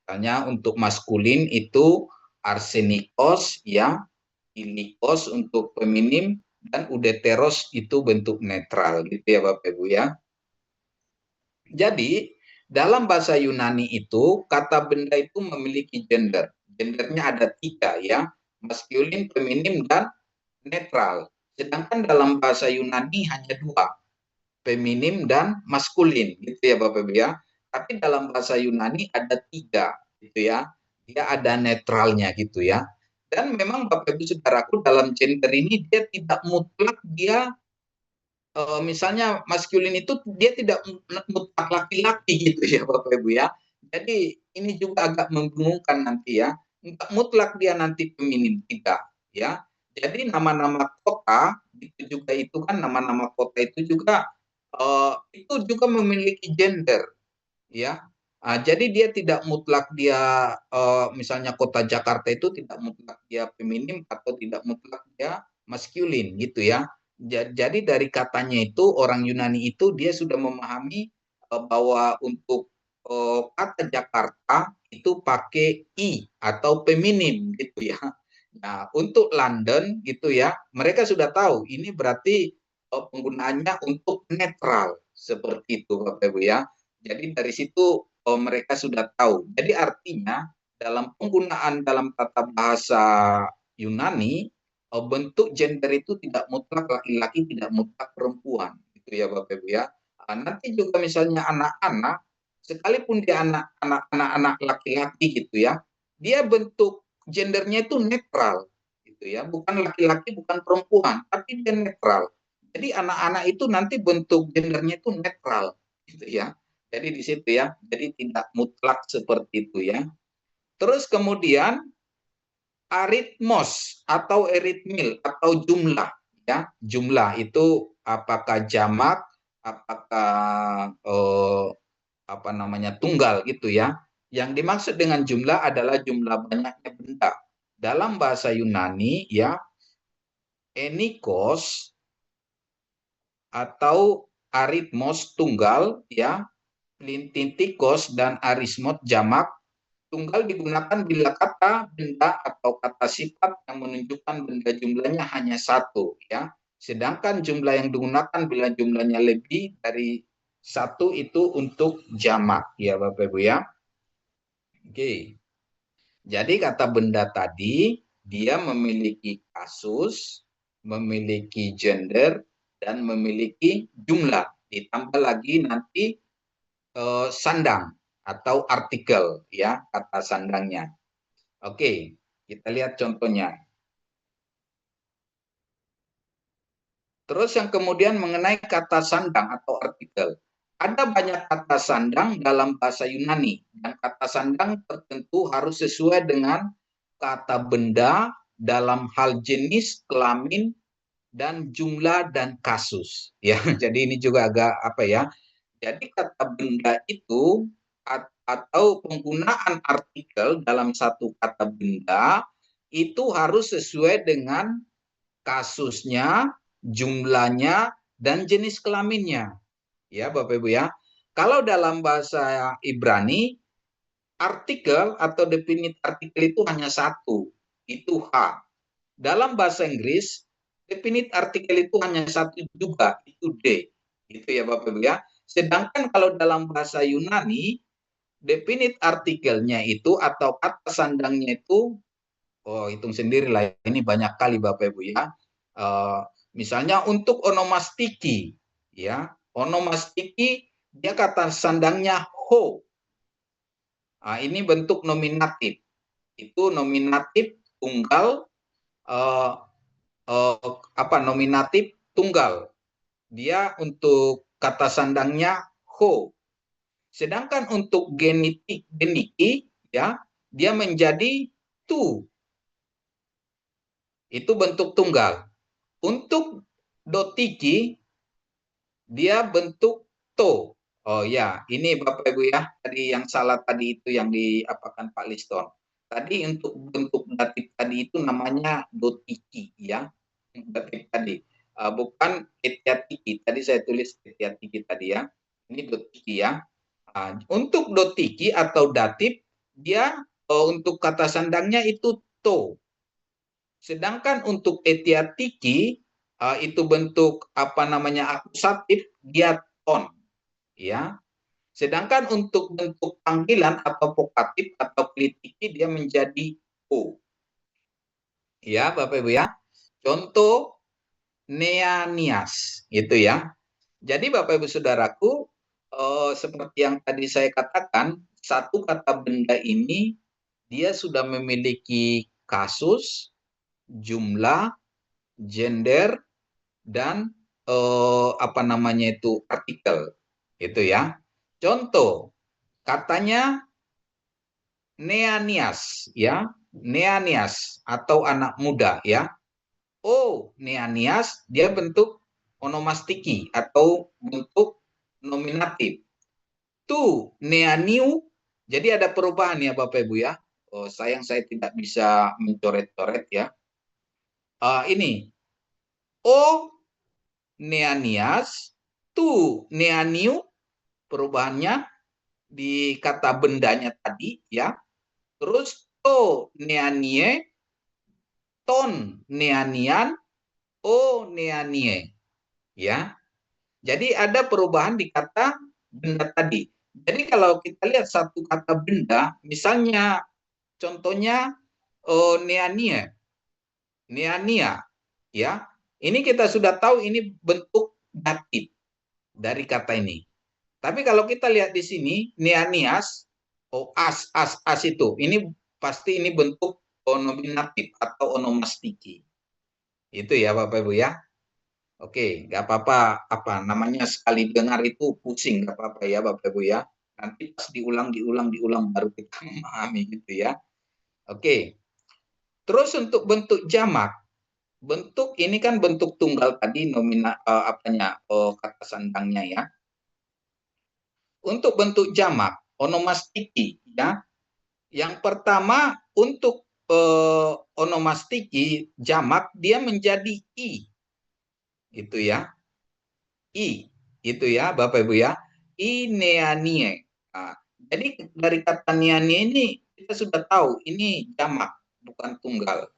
Misalnya untuk maskulin itu arsenikos ya, ilikos untuk feminim, dan udeteros itu bentuk netral gitu ya Bapak Ibu ya. Jadi dalam bahasa Yunani itu kata benda itu memiliki gender. Gendernya ada 3 ya, maskulin, feminim, dan netral. Sedangkan dalam bahasa Yunani hanya 2, feminim dan maskulin gitu ya Bapak Ibu ya. Tapi dalam bahasa Yunani ada 3 gitu ya. Dia ada netralnya gitu ya. Dan memang Bapak Ibu Saudaraku dalam gender ini dia tidak mutlak dia misalnya maskulin itu dia tidak mutlak laki-laki gitu ya Bapak Ibu ya. Jadi ini juga agak membingungkan nanti ya. Enggak mutlak dia nanti feminim, tidak ya. Jadi nama-nama kota itu kan nama-nama kota itu juga memiliki gender ya. Jadi dia tidak mutlak dia misalnya kota Jakarta itu tidak mutlak dia feminim atau tidak mutlak dia maskulin gitu ya. Jadi dari katanya itu orang Yunani itu dia sudah memahami bahwa untuk kata Jakarta itu pakai i atau feminim gitu ya. Nah, untuk London gitu ya, mereka sudah tahu ini berarti penggunaannya untuk netral seperti itu Bapak Ibu ya. Jadi dari situ mereka sudah tahu. Jadi artinya dalam penggunaan dalam tata bahasa Yunani bentuk gender itu tidak mutlak laki-laki, tidak mutlak perempuan, gitu ya Bapak Ibu ya. Nanti juga misalnya anak-anak, sekalipun dia anak-anak laki-laki gitu ya, dia bentuk gendernya itu netral, gitu ya, bukan laki-laki, bukan perempuan, tapi dia netral. Jadi anak-anak itu nanti bentuk gendernya itu netral, gitu ya. Jadi di situ ya, jadi tidak mutlak seperti itu ya. Terus kemudian aritmos atau eritmil atau jumlah ya, jumlah itu apakah jamak, apakah tunggal gitu ya. Yang dimaksud dengan jumlah adalah jumlah banyaknya benda. Dalam bahasa Yunani ya, enikos atau aritmos tunggal ya, plintintikos dan arismos jamak. Tunggal digunakan bila kata benda atau kata sifat yang menunjukkan benda jumlahnya hanya 1 ya. Sedangkan jumlah yang digunakan bila jumlahnya lebih dari 1 itu untuk jamak ya Bapak Ibu ya. Oke. Jadi kata benda tadi dia memiliki kasus, memiliki gender, dan memiliki jumlah. Ditambah lagi nanti sandang atau artikel ya, kata sandangnya. Oke, kita lihat contohnya. Terus yang kemudian mengenai kata sandang atau artikel. Ada banyak kata sandang dalam bahasa Yunani, dan kata sandang tertentu harus sesuai dengan kata benda dalam hal jenis, kelamin, dan jumlah dan kasus. Ya, jadi ini juga agak apa ya? Jadi kata benda itu atau penggunaan artikel dalam satu kata benda itu harus sesuai dengan kasusnya, jumlahnya, dan jenis kelaminnya. Ya, Bapak Ibu ya. Kalau dalam bahasa Ibrani, artikel atau definit artikel itu hanya satu, itu H. Dalam bahasa Inggris, definit artikel itu hanya satu juga, itu D. Itu ya Bapak Ibu ya. Sedangkan kalau dalam bahasa Yunani, definit artikelnya itu atau kata sandangnya itu, oh hitung sendiri lah, ini banyak kali Bapak Ibu ya. Misalnya untuk onomastiki, ya, onomastiki dia kata sandangnya ho. Nah, ini bentuk nominatif, itu nominatif tunggal, nominatif tunggal. Dia untuk kata sandangnya ho. Sedangkan untuk geniki, ya, dia menjadi tu. Itu bentuk tunggal. Untuk dotiki, dia bentuk to. Oh ya, ini Bapak Ibu ya, tadi yang salah tadi itu yang diapakan Pak Liston. Tadi untuk bentuk datif tadi itu namanya dotiki ya. Datif tadi. Bukan etiatiki. Tadi saya tulis etiatiki tadi ya. Ini dotiki ya. Untuk dotiki atau datif, dia untuk kata sandangnya itu to. Sedangkan untuk etiatiki, itu bentuk akusatif, dia ton. Ya. Sedangkan untuk bentuk panggilan atau vokatif atau klitiki, dia menjadi o. Ya, Bapak Ibu ya. Contoh neanias, gitu ya. Jadi Bapak Ibu Saudaraku, seperti yang tadi saya katakan, satu kata benda ini dia sudah memiliki kasus, jumlah, gender, dan artikel, itu ya. Contoh katanya neanias, ya, neanias atau anak muda, ya. Oh, neanias dia bentuk onomastiki atau bentuk nominatif. Tu neaniu, jadi ada perubahan ya Bapak Ibu ya. Oh, sayang saya tidak bisa mencoret-coret ya. Ini o neanias, tu neaniu, perubahannya di kata bendanya tadi ya. Terus to neanie, ton neanian, o neanie. Ya. Jadi ada perubahan di kata benda tadi. Jadi kalau kita lihat satu kata benda, misalnya contohnya neania, neania, ya. Ini kita sudah tahu ini bentuk datif dari kata ini. Tapi kalau kita lihat di sini neanias, as itu, ini pasti ini bentuk nominatif atau onomastiki. Itu ya Bapak Ibu ya. Oke, nggak apa-apa, namanya sekali dengar itu pusing, nggak apa-apa ya Bapak Ibu ya. Nanti pas diulang baru kita memahami gitu ya. Oke. Terus untuk bentuk jamak, bentuk ini kan bentuk tunggal tadi kata sandangnya ya. Untuk bentuk jamak, onomastiki ya. Yang pertama untuk onomastiki jamak dia menjadi i. Itu ya. I, itu ya Bapak Ibu ya. Ineanie. Nah, jadi dari kata neanie ini kita sudah tahu ini jamak, bukan tunggal.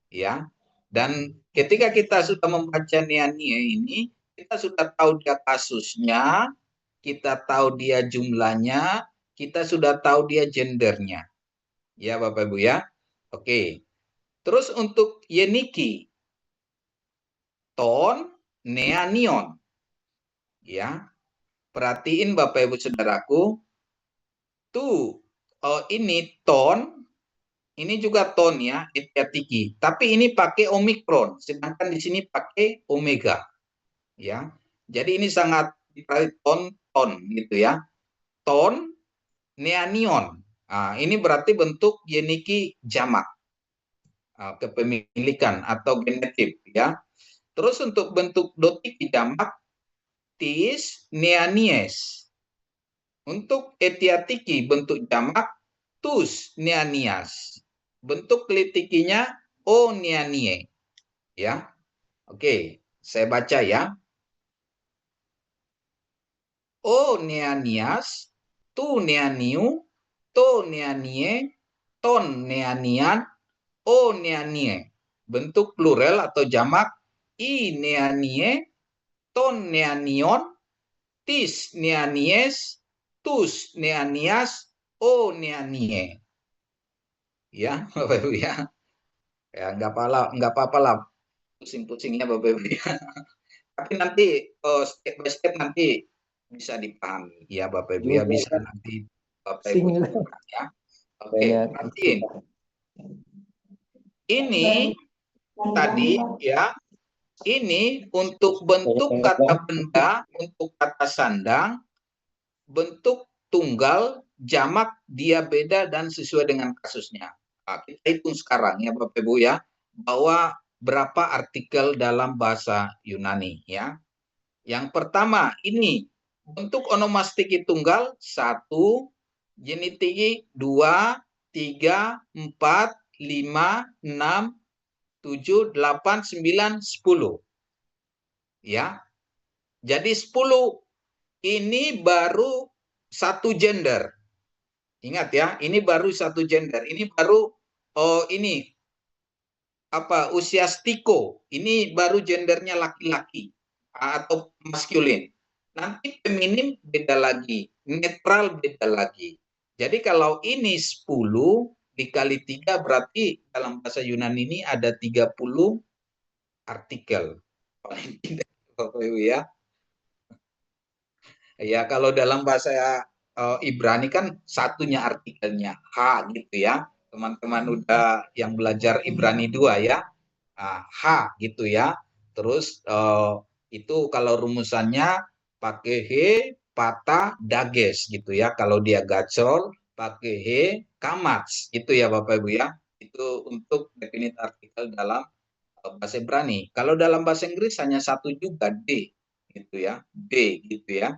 Ya. Dan ketika kita sudah membaca neanie ini, kita sudah tahu dia kasusnya, kita tahu dia jumlahnya, kita sudah tahu dia gendernya. Ya Bapak Ibu ya. Oke. Terus untuk yeniki, ton neanion. Ya, perhatiin Bapak Ibu Saudaraku, ini ton, ini juga ton ya, etiatiki. Tapi ini pakai omikron, sedangkan di sini pakai omega. Ya, jadi ini sangat ton gitu ya. Ton, neanion. Nah, ini berarti bentuk yeniki jamak, kepemilikan atau genetif ya. Terus untuk bentuk dotiki jamak, tis, neanies. Untuk etiatiki bentuk jamak, tus, neanias. Bentuk kelitikinya, o, neanie. Ya, oke, saya baca ya. O, neanias, tu, neaniu, to, neanie, ton, neanian, o, neanie. Bentuk plural atau jamak, i, neanie, ton, neanion, tis, neanies, tus, neanias, o, neanie. Ya, Bapak Ibu ya. Ya, nggak apa-apa lah pusing-pusingnya Bapak Ibu ya. Tapi nanti step by step nanti bisa dipahami ya Bapak Ibu ya, bisa nanti Bapak Ibu ya. Oke, perhatiin. Ini tadi ya, ini untuk bentuk kata benda, untuk kata sandang, bentuk tunggal, jamak, dia beda dan sesuai dengan kasusnya. Nah, kita hitung sekarang ya Bapak Ibu ya, bahwa berapa artikel dalam bahasa Yunani ya. Yang pertama ini bentuk onomastiki tunggal 1, genitiki 2, 3, 4, 5, 6, 7, 8, 9, 10. Ya. Jadi 10 ini baru satu gender. Ingat ya, ini baru satu gender. Ini baru ini apa usia stiko. Ini baru gendernya laki-laki atau maskulin. Nanti feminim beda lagi, netral beda lagi. Jadi kalau ini 10 dikali 3 berarti dalam bahasa Yunani ini ada 30 artikel. Paling tidak Bapak Ibu ya. Ya kalau dalam bahasa Ibrani kan satunya artikelnya H gitu ya. Teman-teman udah yang belajar Ibrani 2 ya. H gitu ya. Terus itu kalau rumusannya pakai he, pata, dages gitu ya. Kalau dia gacor, pakai he, kamats gitu ya Bapak Ibu ya. Itu untuk definite artikel dalam bahasa Ibrani. Kalau dalam bahasa Inggris hanya satu juga, D gitu ya. D gitu ya.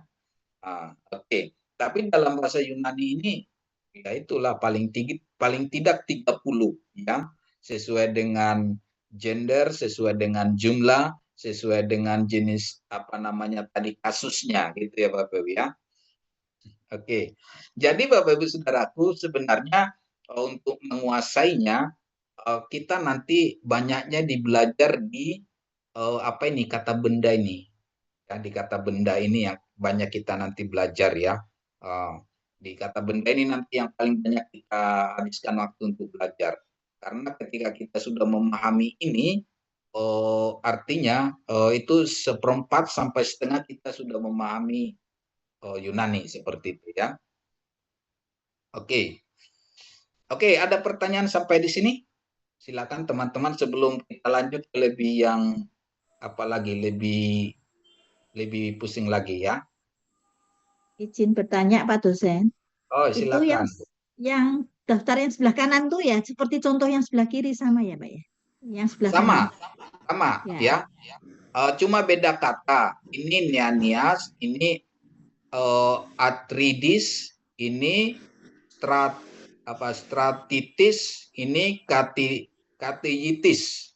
Oke. Tapi dalam bahasa Yunani ini ya itulah paling tidak 30 ya. Sesuai dengan gender, sesuai dengan jumlah, sesuai dengan jenis apa namanya tadi kasusnya gitu ya Bapak Ibu ya. Oke. Jadi Bapak Ibu Saudaraku sebenarnya untuk menguasainya kita nanti banyaknya dibelajar di apa ini kata benda ini. Ya, di kata benda ini yang banyak kita nanti belajar ya. Di kata benda ini nanti yang paling banyak kita habiskan waktu untuk belajar. Karena ketika kita sudah memahami ini, artinya itu 1/4 sampai setengah kita sudah memahami Yunani seperti itu ya. Oke. Oke, ada pertanyaan sampai di sini? Silakan teman-teman sebelum kita lanjut ke lebih yang apalagi lebih pusing lagi ya. Izin bertanya Pak dosen. Oh, silakan. Itu yang daftar yang sebelah kanan tuh ya seperti contoh yang sebelah kiri sama ya Pak ya? Yang sebelah kanan. Sama ya. Cuma beda kata. Ini neanias, ini atridis, ini stratitis, ini katiitis.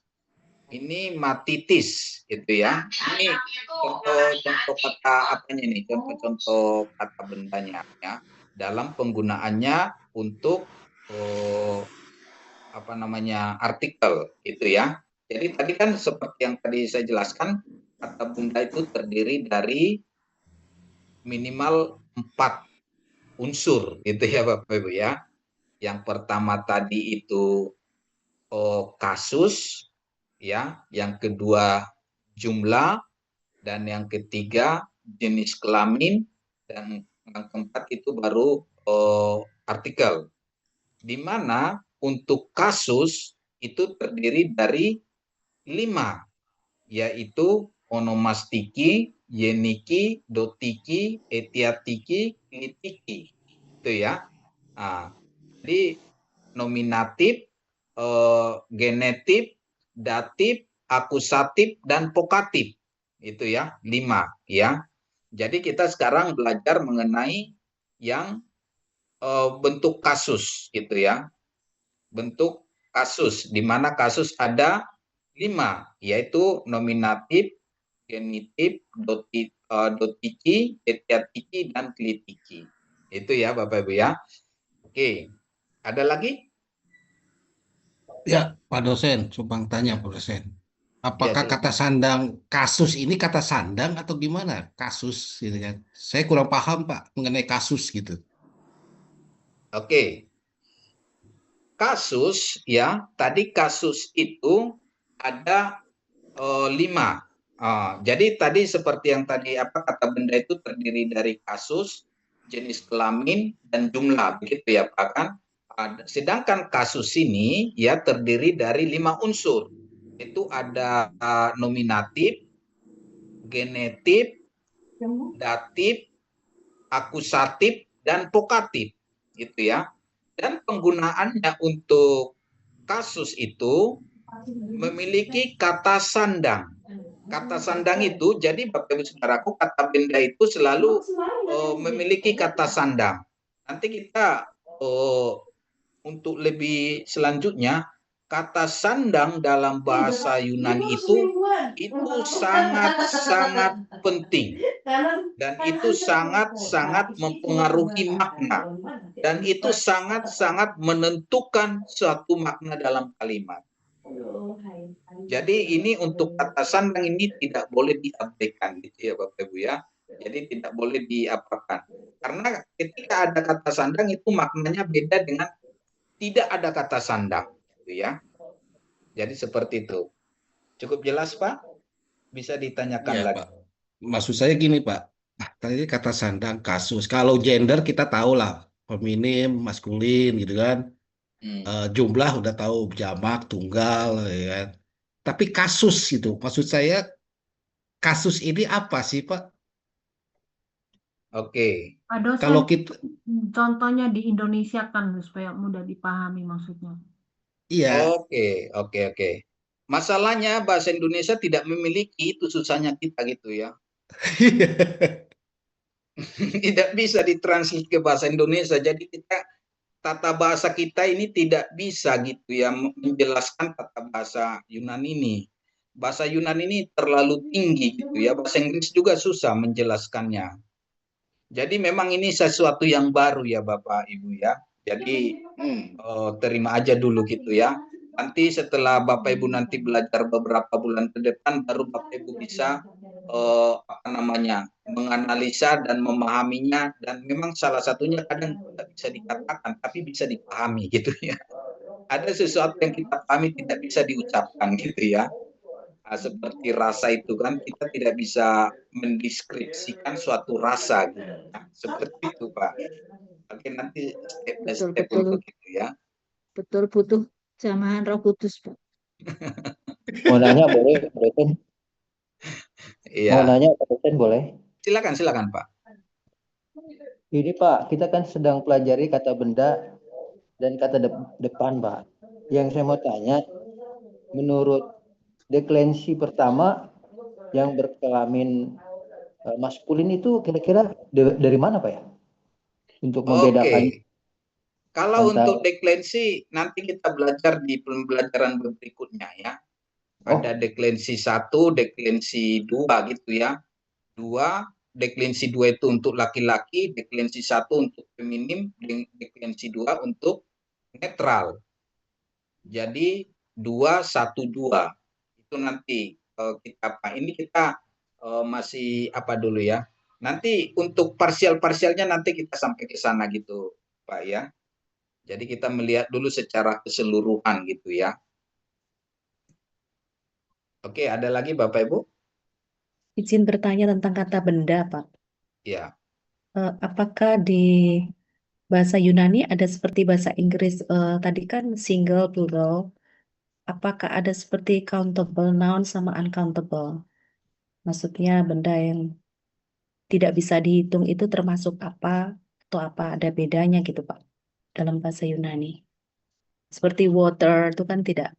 Ini matitis gitu ya. Ini contoh kata apanya nih? Contoh kata bendanya ya. Dalam penggunaannya untuk apa namanya artikel itu ya. Jadi tadi kan seperti yang tadi saya jelaskan, kata benda itu terdiri dari minimal 4 unsur gitu ya Bapak Ibu ya. Yang pertama tadi itu kasus ya, yang kedua jumlah, dan yang ketiga jenis kelamin, dan yang keempat itu baru artikel. Di mana untuk kasus itu terdiri dari 5, yaitu onomastiki, yeniki, dotiki, etiatiki, klitiki. Itu ya. Jadi nominatif, genetif, datif, akusatif, dan vokatif. Itu ya, 5 ya. Jadi kita sekarang belajar mengenai yang bentuk kasus gitu ya. Bentuk kasus, di mana kasus ada 5, yaitu nominatif, genitif, dotiki, etiatiki, dan klitiki. Itu ya Bapak Ibu ya. Oke, ada lagi? Ya, Pak dosen, Subang tanya Pak dosen. Ya, Apakah silakan. kata sandang kasus ini kata sandang atau gimana? Kasus gitu kan. Saya kurang paham Pak mengenai kasus gitu. Oke. Kasus ya, tadi kasus itu ada 5. Jadi tadi seperti yang tadi kata benda itu terdiri dari kasus, jenis kelamin, dan jumlah, begitu ya Pak kan? Sedangkan kasus ini ya terdiri dari 5 unsur. Itu ada nominatif, genetif, datif, akusatif, dan vokatif, gitu ya. Dan penggunaannya untuk kasus itu memiliki kata sandang. Kata sandang itu, jadi Bapak Ibu Saudaraku, kata benda itu selalu memiliki kata sandang. Nanti kita untuk lebih selanjutnya, kata sandang dalam bahasa Yunani itu sangat-sangat penting. Dan itu sangat-sangat mempengaruhi makna. Dan itu sangat-sangat menentukan suatu makna dalam kalimat. Jadi ini untuk kata sandang ini tidak boleh diabaikan gitu ya Bapak Ibu ya. Jadi tidak boleh diapakan. Karena ketika ada kata sandang itu maknanya beda dengan tidak ada kata sandang gitu ya. Jadi seperti itu. Cukup jelas Pak? Bisa ditanyakan Iya lagi. Pak. Maksud saya gini Pak. Tadi kata sandang kasus. Kalau gender kita tahu lah. Feminim, maskulin gitu kan. Jumlah udah tahu jamak, tunggal ya kan. Tapi kasus gitu. Maksud saya kasus ini apa sih Pak? Oke. Pak dosen, Kalau kita contohnya di Indonesia kan supaya mudah dipahami maksudnya. iya. Oke. Masalahnya bahasa Indonesia tidak memiliki, itu susahnya kita gitu ya. Tidak bisa ditranslate ke bahasa Indonesia. Jadi tata bahasa kita ini tidak bisa gitu ya menjelaskan tata bahasa Yunani ini. Bahasa Yunani ini terlalu tinggi gitu ya. Bahasa Inggris juga susah menjelaskannya. Jadi memang ini sesuatu yang baru ya Bapak Ibu ya. Jadi terima aja dulu gitu ya. Nanti setelah Bapak Ibu nanti belajar beberapa bulan ke depan, baru Bapak Ibu bisa menganalisa dan memahaminya. Dan memang salah satunya kadang tidak bisa dikatakan, tapi bisa dipahami gitu ya. Ada sesuatu yang kita pahami tidak bisa diucapkan gitu ya. Seperti rasa itu kan kita tidak bisa mendeskripsikan suatu rasa gitu ya. Seperti itu Pak. Oke, nanti step by step untuk itu ya. Betul butuh jamahan Roh Kudus, Pak. Mau nanya boleh, dosen? Iya. Mau nanya Pak dosen boleh? Silakan Pak. Ini Pak, kita kan sedang pelajari kata benda dan kata depan Pak. Yang saya mau tanya, menurut deklensi pertama yang berkelamin maskulin itu kira-kira dari mana Pak ya? Untuk membedakan. Kalau untuk deklensi nanti kita belajar di pembelajaran berikutnya ya. Ada deklensi 1, deklensi 2 gitu ya. 2, deklensi 2 itu untuk laki-laki, deklensi 1 untuk feminim, deklensi 2 untuk netral. Jadi 2, 1, 2. Itu nanti kita masih dulu ya. Nanti untuk parsial-parsialnya nanti kita sampai ke sana gitu, Pak ya. Jadi kita melihat dulu secara keseluruhan gitu ya. Oke, ada lagi Bapak Ibu? Izin bertanya tentang kata benda, Pak. Ya. Apakah di bahasa Yunani ada seperti bahasa Inggris tadi kan single, plural. Apakah ada seperti countable noun sama uncountable? Maksudnya benda yang tidak bisa dihitung itu termasuk apa atau apa ada bedanya gitu Pak dalam bahasa Yunani. Seperti water itu kan tidak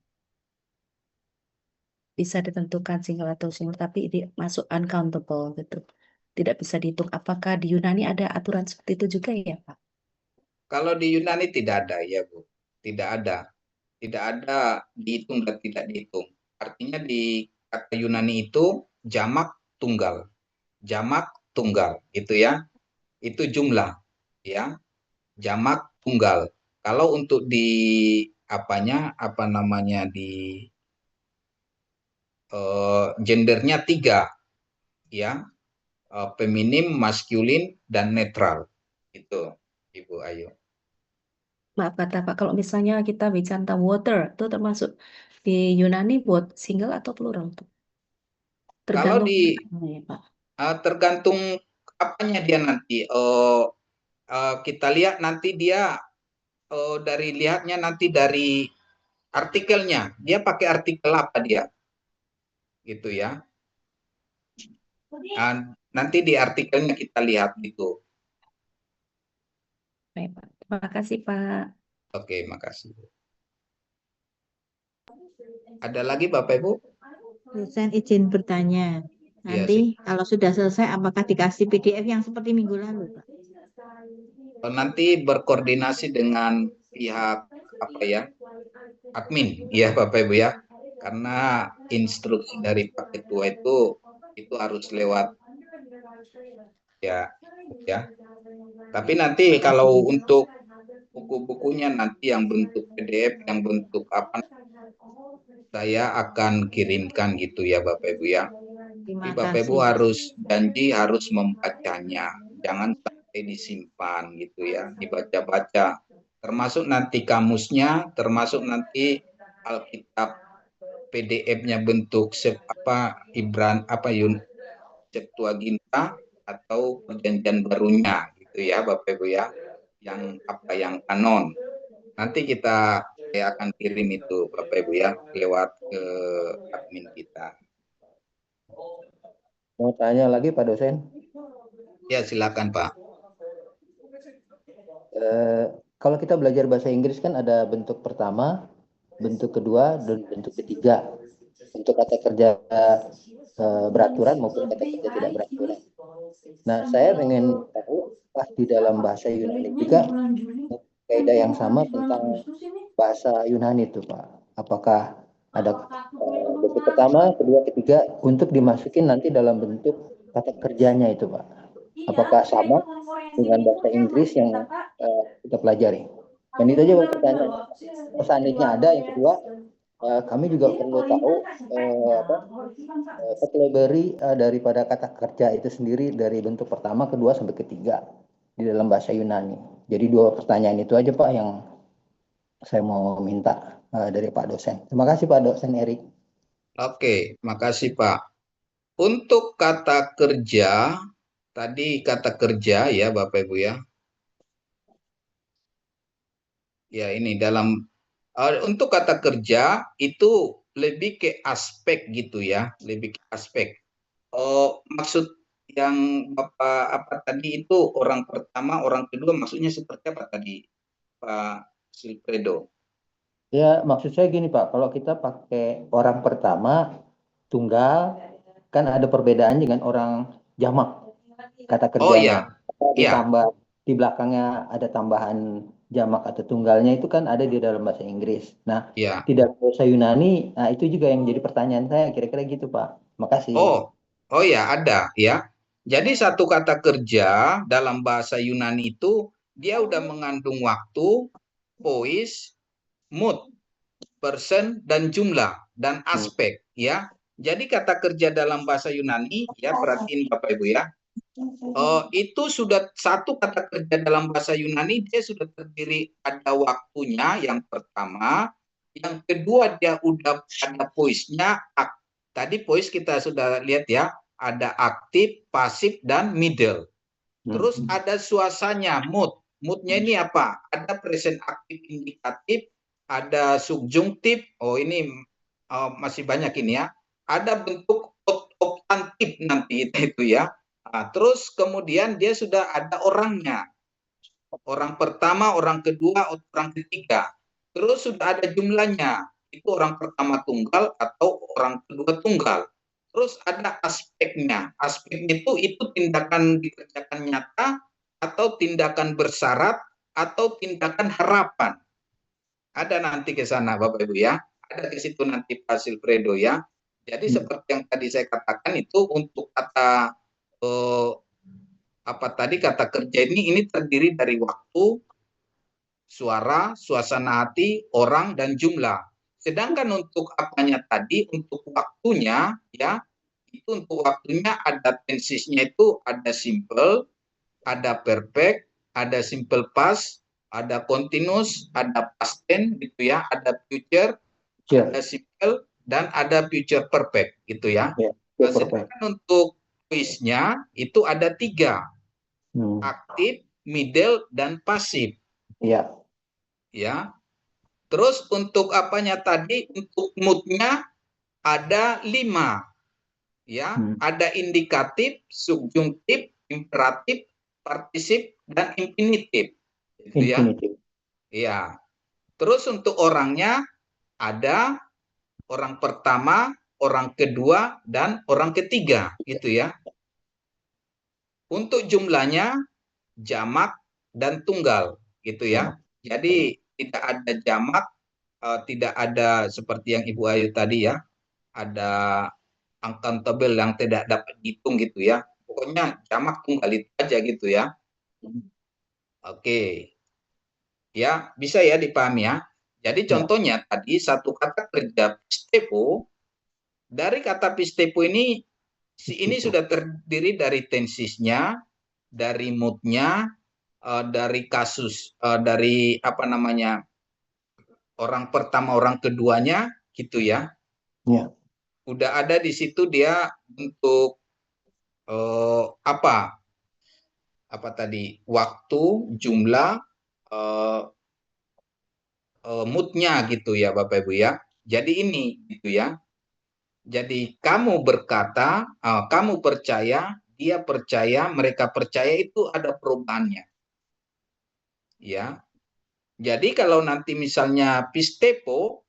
bisa ditentukan single atau single tapi ini masuk uncountable gitu. tidak bisa dihitung. Apakah di Yunani ada aturan seperti itu juga ya, Pak? Kalau di Yunani tidak ada ya Bu, tidak ada. Tidak ada dihitung dan tidak dihitung. Artinya di kata Yunani itu jamak tunggal itu ya, itu jumlah ya, jamak tunggal. Kalau untuk di gendernya 3 ya, feminim, maskulin, dan netral. Itu Ibu Ayu. Maaf kata Pak, kalau misalnya kita bicara tentang water, itu termasuk di Yunani buat single atau plural tuh? Kalau Tergantung di ya, Pak. tergantung apanya dia nanti. Kita lihat nanti dia dari lihatnya nanti dari artikelnya, dia pakai artikel apa dia, gitu ya. Nanti di artikelnya kita lihat itu. Baik, Pak. Terima kasih, Pak. Oke, makasih. Ada lagi Bapak Ibu? Dosen izin bertanya. Iya, Nanti kalau sudah selesai apakah dikasih PDF yang seperti minggu lalu, Pak? Nanti berkoordinasi dengan pihak admin ya Bapak Ibu ya, karena instruksi dari Pak Ketua itu harus lewat ya. Tapi nanti kalau untuk buku-bukunya nanti yang bentuk PDF, yang bentuk saya akan kirimkan gitu ya Bapak Ibu ya. Tapi Bapak Ibu harus janji harus membacanya, jangan sampai disimpan gitu ya, dibaca-baca. Termasuk nanti kamusnya, termasuk nanti Alkitab PDF-nya bentuk Septuaginta atau perjanjian barunya gitu ya Bapak Ibu ya, yang kanon. Nanti saya akan kirim itu Bapak Ibu ya lewat ke admin kita. Mau tanya lagi Pak dosen? Ya silakan Pak. Kalau kita belajar bahasa Inggris kan ada bentuk pertama, bentuk kedua, dan bentuk ketiga. Untuk kata kerja beraturan maupun kata kerja tidak beraturan. Nah, saya ingin tahu di dalam bahasa Yunani juga kaidah yang sama tentang bahasa Yunani itu Pak. Apakah ada bentuk pertama, kedua, ketiga untuk dimasukin nanti dalam bentuk kata kerjanya itu Pak? Apakah sama dengan bahasa Inggris yang kita pelajari? Dan itu aja pertanyaan. Seandainya ada yang kedua, kami juga perlu tahu vocabulary daripada kata kerja itu sendiri dari bentuk pertama, kedua, sampai ketiga di dalam bahasa Yunani. Jadi 2 pertanyaan itu aja Pak yang saya mau minta dari Pak dosen. Terima kasih Pak dosen Erik. Oke, makasih Pak. Untuk kata kerja, tadi kata kerja ya Bapak Ibu ya. Ya ini untuk kata kerja itu lebih ke aspek gitu ya, lebih ke aspek. Maksud yang Bapak tadi itu orang pertama, orang kedua maksudnya seperti apa tadi Pak Silfredo? Ya maksud saya gini Pak, kalau kita pakai orang pertama tunggal kan ada perbedaan dengan orang jamak kata kerjanya. Ditambah di belakangnya ada tambahan jamak atau tunggalnya itu kan ada di dalam bahasa Inggris. Nah, di dalam bahasa Yunani, nah itu juga yang jadi pertanyaan saya, kira-kira gitu Pak. Makasih. Oh ya ada ya. Jadi satu kata kerja dalam bahasa Yunani itu dia udah mengandung waktu, voice, mood, person, dan jumlah dan aspek ya. Jadi kata kerja dalam bahasa Yunani ya, perhatiin Bapak Ibu ya. Itu sudah satu kata kerja dalam bahasa Yunani, dia sudah terdiri ada waktunya yang pertama, yang kedua dia udah ada voice-nya. Tadi voice kita sudah lihat ya, ada aktif, pasif, dan middle. Terus ada suasanya, mood. Moodnya ini apa? Ada present aktif indikatif, ada subjungtif. Oh ini masih banyak ini ya. Ada bentuk optantif nanti itu ya. Nah, terus kemudian dia sudah ada orangnya. Orang pertama, orang kedua, orang ketiga. Terus sudah ada jumlahnya. Itu orang pertama tunggal atau orang kedua tunggal. terus ada aspeknya. Aspeknya itu tindakan dikerjakan nyata atau tindakan bersyarat atau tindakan harapan. Ada nanti ke sana Bapak Ibu ya. Ada di situ nanti Pak Silfredo ya. Jadi seperti yang tadi saya katakan itu untuk kata kata kerja ini terdiri dari waktu, suara, suasana hati, orang, dan jumlah. Sedangkan untuk apanya tadi, untuk waktunya, ya, itu untuk waktunya ada tensisnya itu ada simple, ada perfect, ada simple past, ada continuous, ada past tense, gitu ya, ada future, ada simple, dan ada future perfect, gitu ya. Sedangkan untuk voice-nya itu ada 3, aktif, middle, dan pasif. Iya. Ya. Terus untuk apanya tadi, untuk mood-nya ada 5. Ya, ada indikatif, subjungtif, imperatif, partisip, dan infinitif. Gitu ya. Iya. Terus untuk orangnya ada orang pertama, orang kedua, dan orang ketiga, gitu ya. Untuk jumlahnya jamak dan tunggal, gitu ya. Jadi tidak ada jamak, tidak ada seperti yang Ibu Ayu tadi ya, ada uncountable yang tidak dapat dihitung gitu ya. Pokoknya jamak tunggal itu aja gitu ya. Oke. Ya, bisa ya dipahami ya. Jadi contohnya tadi satu kata kerja pistepo, dari kata pistepo ini sudah terdiri dari tensisnya, dari moodnya, dari kasus, dari apa namanya, orang pertama, orang keduanya, gitu ya. Ya. Udah ada di situ dia untuk apa tadi, waktu, jumlah, moodnya gitu ya Bapak Ibu ya. Jadi ini gitu ya. Jadi kamu berkata, kamu percaya, dia percaya, mereka percaya, itu ada perubahannya. Ya. Jadi kalau nanti misalnya pistepo,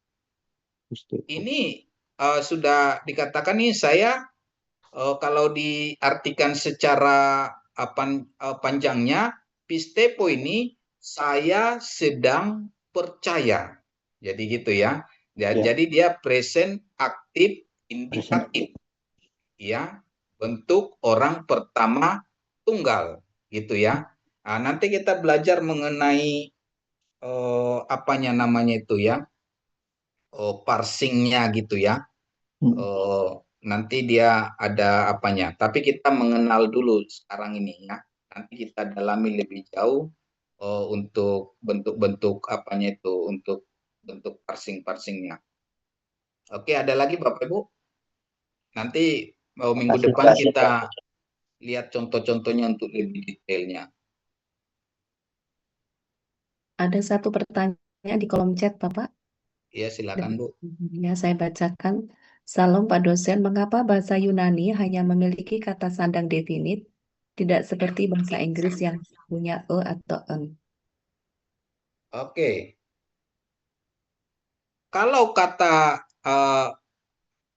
ini sudah dikatakan nih saya kalau diartikan secara panjangnya, pistepo ini saya sedang percaya. Jadi gitu ya. Jadi dia present aktif indikatif. Ya, bentuk orang pertama tunggal gitu ya. Nah, nanti kita belajar mengenai apanya namanya itu ya. Parsingnya gitu ya. Nanti dia ada apanya. Tapi kita mengenal dulu sekarang ini ya. Nanti kita dalami lebih jauh untuk bentuk-bentuk apanya itu, untuk bentuk parsing-parsingnya. Oke, ada lagi Bapak Ibu? Nanti minggu depan kita lihat contoh-contohnya untuk lebih detailnya. Ada satu pertanyaan di kolom chat, Bapak. Ya, silakan Bu. Ya, saya bacakan. Salam Pak dosen, mengapa bahasa Yunani hanya memiliki kata sandang definit, tidak seperti bahasa Inggris yang punya e atau en? Oke. Kalau kata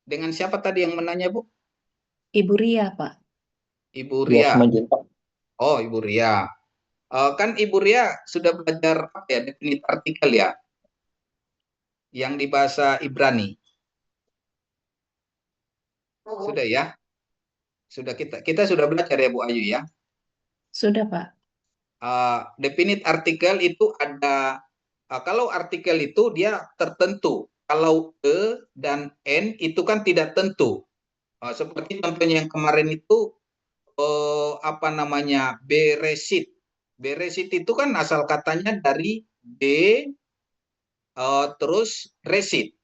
dengan siapa tadi yang menanya Bu? Ibu Ria, Pak. Ibu Ria. Oh, Ibu Ria. Kan Ibu Ria sudah belajar apa ya, definit artikel ya? Yang di bahasa Ibrani. Sudah ya? Sudah kita sudah belajar ya Bu Ayu ya? Sudah, Pak. Definit artikel itu ada, kalau artikel itu dia tertentu. Kalau e dan n itu kan tidak tentu. Seperti contohnya yang kemarin itu apa namanya, beresit. Beresit itu kan asal katanya dari be terus resit.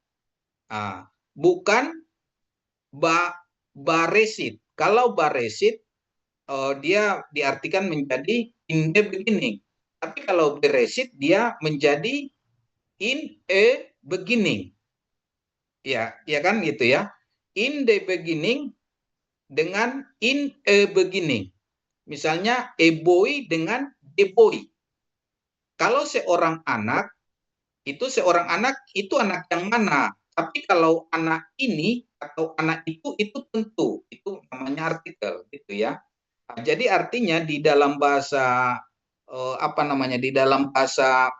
Bukan baresit. Kalau baresit dia diartikan menjadi in the beginning. Tapi kalau beresit dia menjadi in a beginning. Ya kan gitu ya. In the beginning dengan in a beginning. Misalnya a boy dengan a boy. Kalau seorang anak itu anak yang mana? Tapi kalau anak ini atau anak itu tentu, itu namanya artikel gitu ya. Nah, jadi artinya di dalam bahasa di dalam bahasa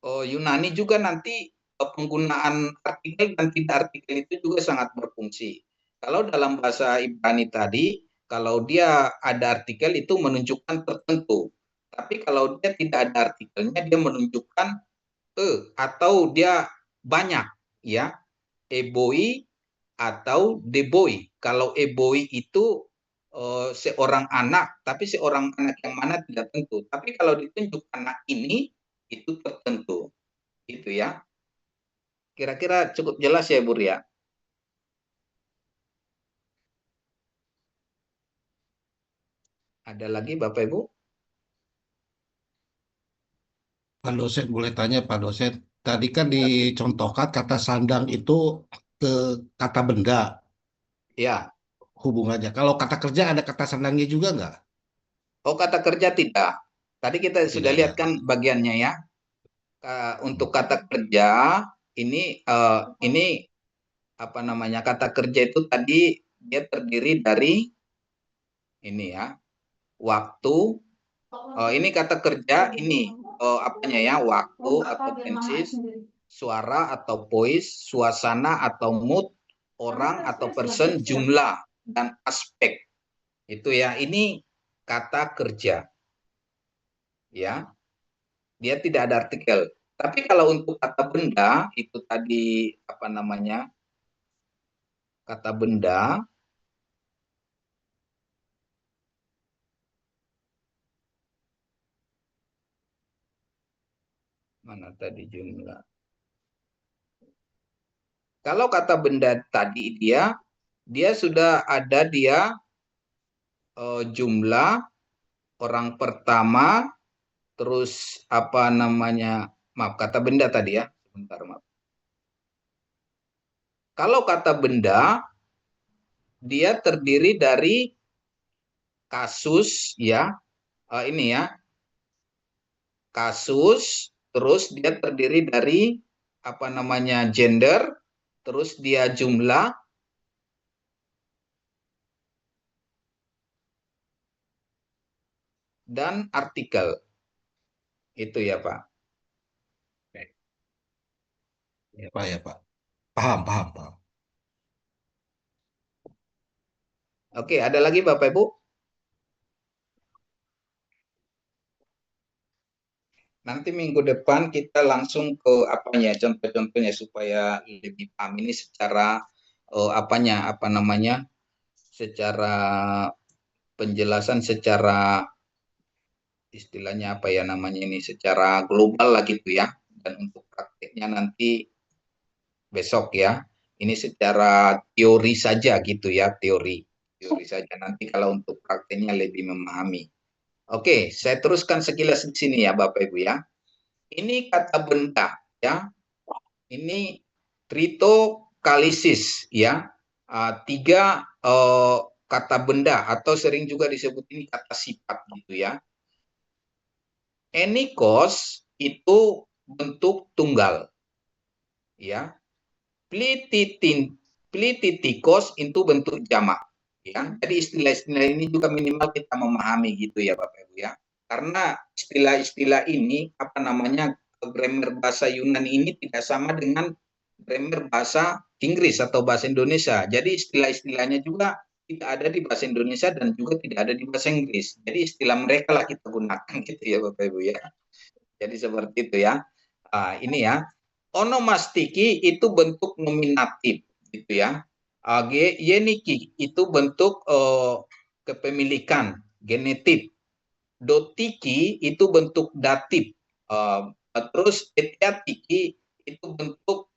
Yunani juga nanti penggunaan artikel dan tidak artikel itu juga sangat berfungsi. Kalau dalam bahasa Ibrani tadi, kalau dia ada artikel itu menunjukkan tertentu. Tapi kalau dia tidak ada artikelnya, dia menunjukkan atau dia banyak, ya. Eboi atau deboi. Kalau eboi itu seorang anak, tapi seorang anak yang mana tidak tentu. Tapi kalau ditunjuk anak ini, itu tertentu. Itu ya. Kira-kira cukup jelas ya, Bu Ria? Ada lagi Bapak Ibu? Pak dosen boleh tanya Pak dosen. Tadi kan dicontohkan kata sandang itu ke kata benda Ya. hubungannya. Kalau kata kerja ada kata sandangnya juga nggak? Oh, kata kerja tidak. Tadi kita sudah Tidak lihat ada. kan bagiannya ya. Untuk kata kerja ini kata kerja itu tadi dia terdiri dari ini ya, waktu. Ini kata kerja ini waktu atau tenses, suara atau voice, suasana atau mood, orang atau person, jumlah dan aspek. Itu ya, ini kata kerja. Ya. Dia tidak ada artikel. Tapi kalau untuk kata benda itu tadi kata benda mana tadi jumlah. Kalau kata benda tadi dia sudah ada jumlah orang pertama, terus kata benda tadi ya. Sebentar, maaf. Kalau kata benda dia terdiri dari kasus ya. Ini ya. Kasus, terus dia terdiri dari gender, terus dia jumlah, dan artikel. Itu ya Pak. Ya Pak, ya Pak. Paham. Oke, ada lagi Bapak Ibu? Nanti minggu depan kita langsung ke contoh-contohnya supaya lebih paham ini secara secara penjelasan secara istilahnya secara global lah gitu ya. Dan untuk prakteknya nanti besok ya. Ini secara teori saja gitu ya, teori saja. Nanti kalau untuk prakteknya lebih memahami. Oke, saya teruskan sekilas di sini ya Bapak Ibu ya. Ini kata benda ya. Ini tritokalisis ya. 3 kata benda atau sering juga disebut ini kata sifat gitu ya. Enikos itu bentuk tunggal. Ya. Plititikos itu bentuk jamak. Ya, jadi istilah-istilah ini juga minimal kita memahami gitu ya Bapak Ibu ya. Karena istilah-istilah ini grammar bahasa Yunani ini tidak sama dengan grammar bahasa Inggris atau bahasa Indonesia. Jadi istilah-istilahnya juga tidak ada di bahasa Indonesia dan juga tidak ada di bahasa Inggris. Jadi istilah mereka lah kita gunakan gitu ya Bapak Ibu ya. Jadi seperti itu ya. Ini ya. Onomastiki itu bentuk nominatif gitu ya. Yeniki itu bentuk kepemilikan, genetif. Dotiki itu bentuk datif. Terus etiatiki itu bentuk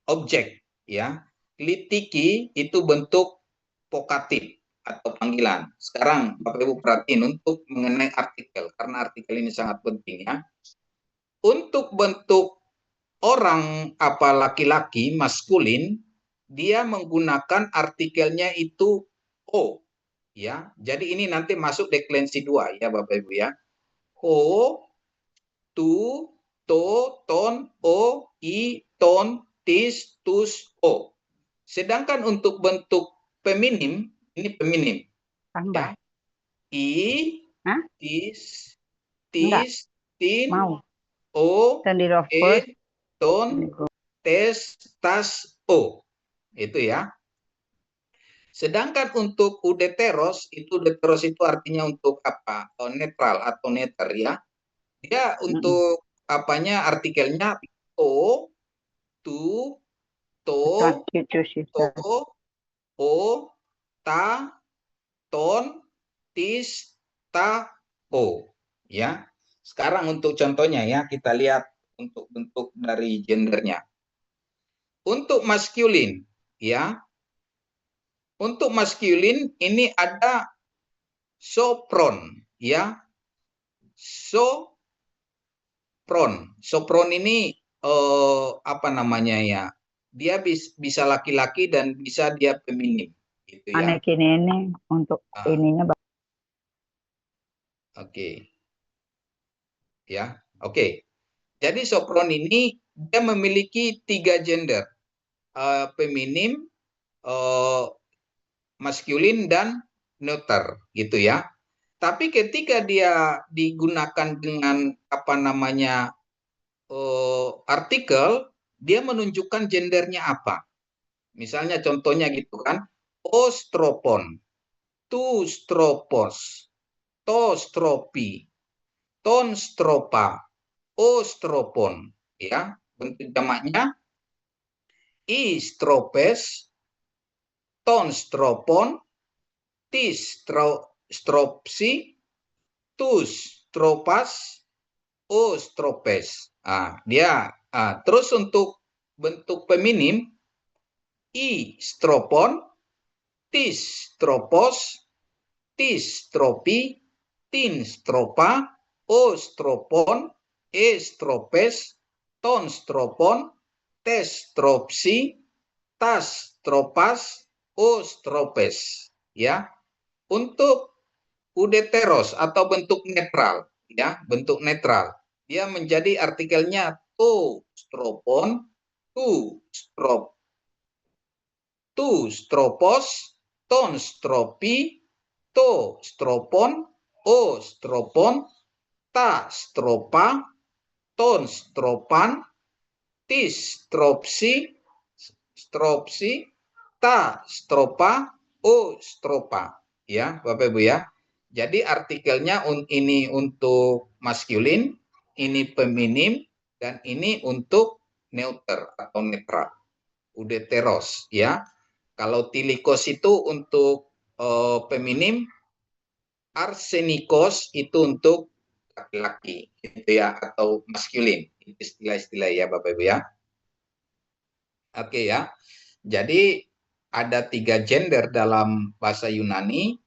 objek ya. Litiki itu bentuk vokatif atau panggilan. Sekarang Bapak Ibu perhatiin untuk mengenai artikel karena artikel ini sangat penting ya. Untuk bentuk orang laki-laki maskulin dia menggunakan artikelnya itu o ya. Jadi ini nanti masuk deklensi 2 ya Bapak Ibu ya. Ho, tu, to, ton, o, i, ton, tis, tus, o. Sedangkan untuk bentuk feminim, ini feminim. Tambah. Ya. I, Hah? tis, Enggak. tin, Mau. o, Sendiri of e, course. ton, tes, tas, o. Itu ya. Sedangkan untuk udeteros itu artinya untuk apa? Netral atau neter ya. Dia untuk apanya artikelnya to, tu, to, o, ta, ton, tis, ta, o. Ya. Sekarang untuk contohnya ya, kita lihat untuk bentuk dari gendernya. Untuk maskulin ya. Untuk maskulin ini ada sopron ya. Sopron ini apa namanya ya? Dia bisa laki-laki dan bisa dia feminim gitu ya. Manekin ini untuk ininya. Oke. Ya, oke. Jadi sopron ini dia memiliki 3 gender. Feminim, maskulin dan neuter gitu ya. Tapi ketika dia digunakan dengan apa namanya artikel, dia menunjukkan gendernya apa. Misalnya contohnya gitu kan, ostropon, tu stropos, to stropi, ton stropa, ostropon, ya. Bentuk jamaknya i stropes, ton stropon, tis stropsi, tus tropas, o stropes. Terus untuk bentuk feminim i stropon, tis stropos, tis stropi, tin stropa, o stropon, e stropes, ton stropon, tes stropsi, tas tropas, o stropes. Ya. Untuk udeteros atau bentuk netral, ya, bentuk netral. Dia menjadi artikelnya to stropon, tu stropos, ton stropi, to stropon, o stropon, ta stropa, ton stropan, tis stropsi, ta stropa, o stropa. Ya, Bapak Ibu ya. Jadi artikelnya ini untuk maskulin, ini feminim, dan ini untuk neuter atau netral. Udeteros ya. Kalau tilikos itu untuk feminim, arsenikos itu untuk laki-laki gitu ya, atau maskulin. Istilah-istilah ya Bapak Ibu ya. Oke ya. Jadi ada 3 gender dalam bahasa Yunani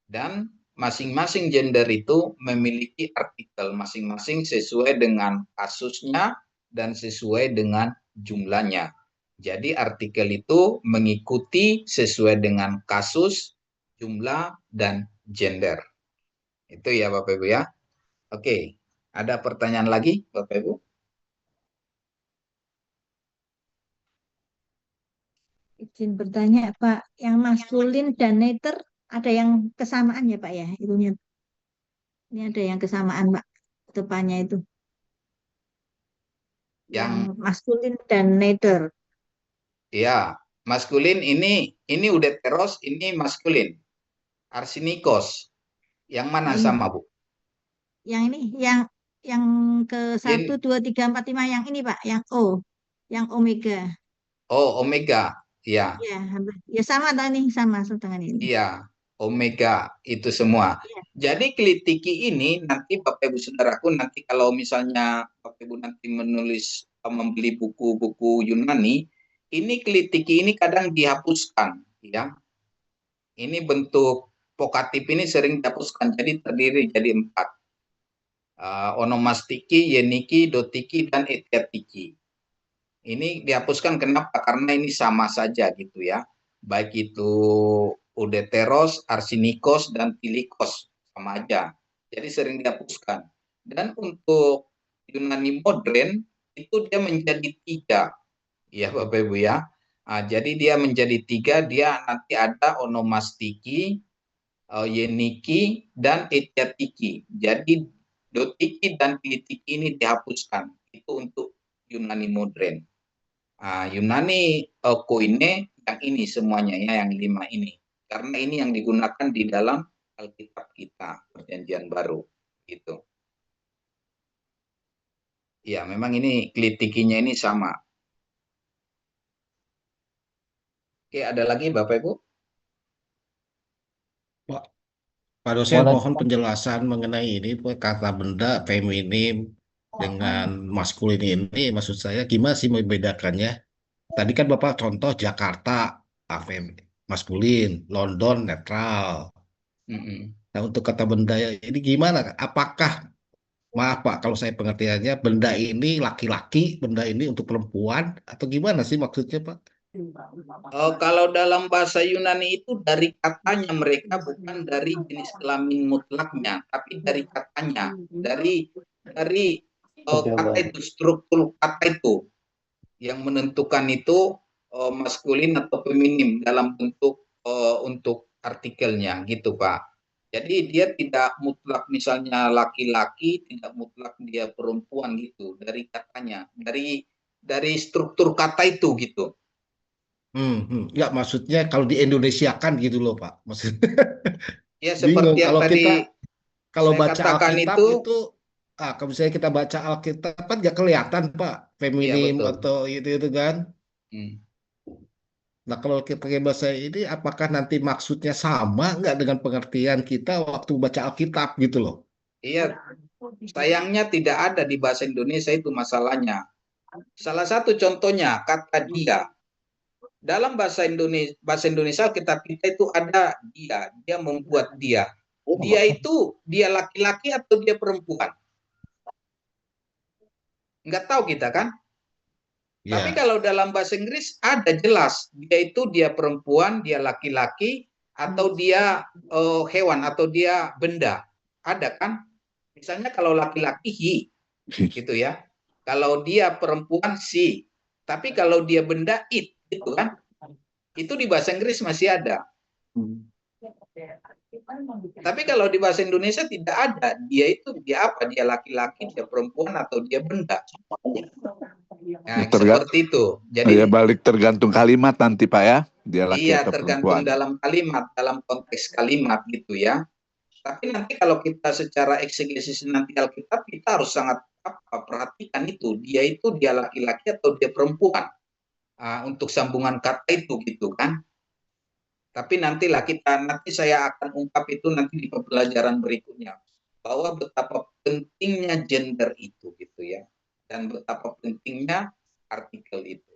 dan masing-masing gender itu memiliki artikel masing-masing sesuai dengan kasusnya dan sesuai dengan jumlahnya. Jadi artikel itu mengikuti sesuai dengan kasus, jumlah, dan gender. Itu ya Bapak Ibu ya. Oke, ada pertanyaan lagi Bapak Ibu? Izin bertanya Pak, yang maskulin dan neter ada yang kesamaan ya Pak ya? Itunya. Ini ada yang kesamaan Pak, depannya itu. Yang maskulin dan neter. Ya, maskulin ini udeteros, ini maskulin. Arsenikos. Yang mana sama, Bu? Yang ini, yang ke 1, 2, 3, 4, 5, yang ini Pak, yang O, yang omega. Oh, omega, ya. Ya sama tadi, sama dengan ini. Iya, omega itu semua. Jadi klitiki ini nanti Bapak Ibu Saudaraku, nanti kalau misalnya Bapak Ibu nanti membeli buku-buku Yunani, ini klitiki ini kadang dihapuskan, ya. Ini bentuk vokatif ini sering dihapuskan, jadi terdiri jadi 4. Onomastiki, yeniki, dotiki, dan etiatiki. Ini dihapuskan kenapa? Karena ini sama saja gitu ya. Baik itu udeteros, arsenikos, dan tilikos sama aja. Jadi sering dihapuskan. Dan untuk Yunani modern itu dia menjadi 3. Ya Bapak Ibu ya. Jadi dia menjadi 3, dia nanti ada onomastiki, yeniki, dan etiatiki. Jadi dotiki dan pilitiki ini dihapuskan. Itu untuk Yunani modern. Yunani koine yang ini semuanya ya, yang 5 ini. Karena ini yang digunakan di dalam Alkitab kita, Perjanjian Baru. Gitu. Ya, memang ini klitikinya ini sama. Oke, ada lagi Bapak Ibu? Pak dosen mohon penjelasan mengenai ini kata benda feminim dengan maskulin ini, maksud saya gimana sih membedakannya? Tadi kan Bapak contoh Jakarta maskulin, London netral. Nah untuk kata benda ini gimana? Apakah, maaf Pak kalau saya pengertiannya, benda ini laki-laki, benda ini untuk perempuan, atau gimana sih maksudnya Pak? Kalau dalam bahasa Yunani itu dari katanya mereka, bukan dari jenis kelamin mutlaknya, tapi dari katanya, dari kata itu, struktur kata itu yang menentukan itu maskulin atau feminim dalam bentuk untuk artikelnya gitu Pak. Jadi dia tidak mutlak misalnya laki-laki, tidak mutlak dia perempuan gitu, dari katanya, dari struktur kata itu gitu. Ya maksudnya kalau di Indonesia kan gitu loh Pak. Maksudnya ya seperti yang kalau tadi kalau saya baca katakan Alkitab itu kalau misalnya kita baca Alkitab kan nggak kelihatan Pak feminim atau itu kan. Nah kalau kita pakai bahasa ini apakah nanti maksudnya sama nggak dengan pengertian kita waktu baca Alkitab gitu loh? Iya, sayangnya tidak ada di bahasa Indonesia itu masalahnya. Salah satu contohnya kata dia. Dalam bahasa Indonesia kita itu ada dia membuat dia. Dia itu dia laki-laki atau dia perempuan? Nggak tahu kita kan? Tapi kalau dalam bahasa Inggris ada jelas dia itu dia perempuan, dia laki-laki, atau dia hewan atau dia benda. Ada kan? Misalnya kalau laki-laki he, gitu ya. Kalau dia perempuan she. Tapi kalau dia benda it, gitu kan? Itu di bahasa Inggris masih ada. Tapi kalau di bahasa Indonesia tidak ada. Dia itu dia apa? Dia laki-laki, dia perempuan, atau dia benda. Nah, seperti itu. Jadi ya balik tergantung kalimat nanti Pak ya. Dia laki iya, atau tergantung perempuan. dalam kalimat, dalam konteks kalimat gitu ya. Tapi nanti kalau kita secara eksegesis nanti Alkitab, kita harus sangat perhatikan itu. Dia laki-laki atau dia perempuan. Untuk sambungan kata itu gitu kan. Tapi nanti saya akan ungkap itu nanti di pembelajaran berikutnya bahwa betapa pentingnya gender itu gitu ya, dan betapa pentingnya artikel itu.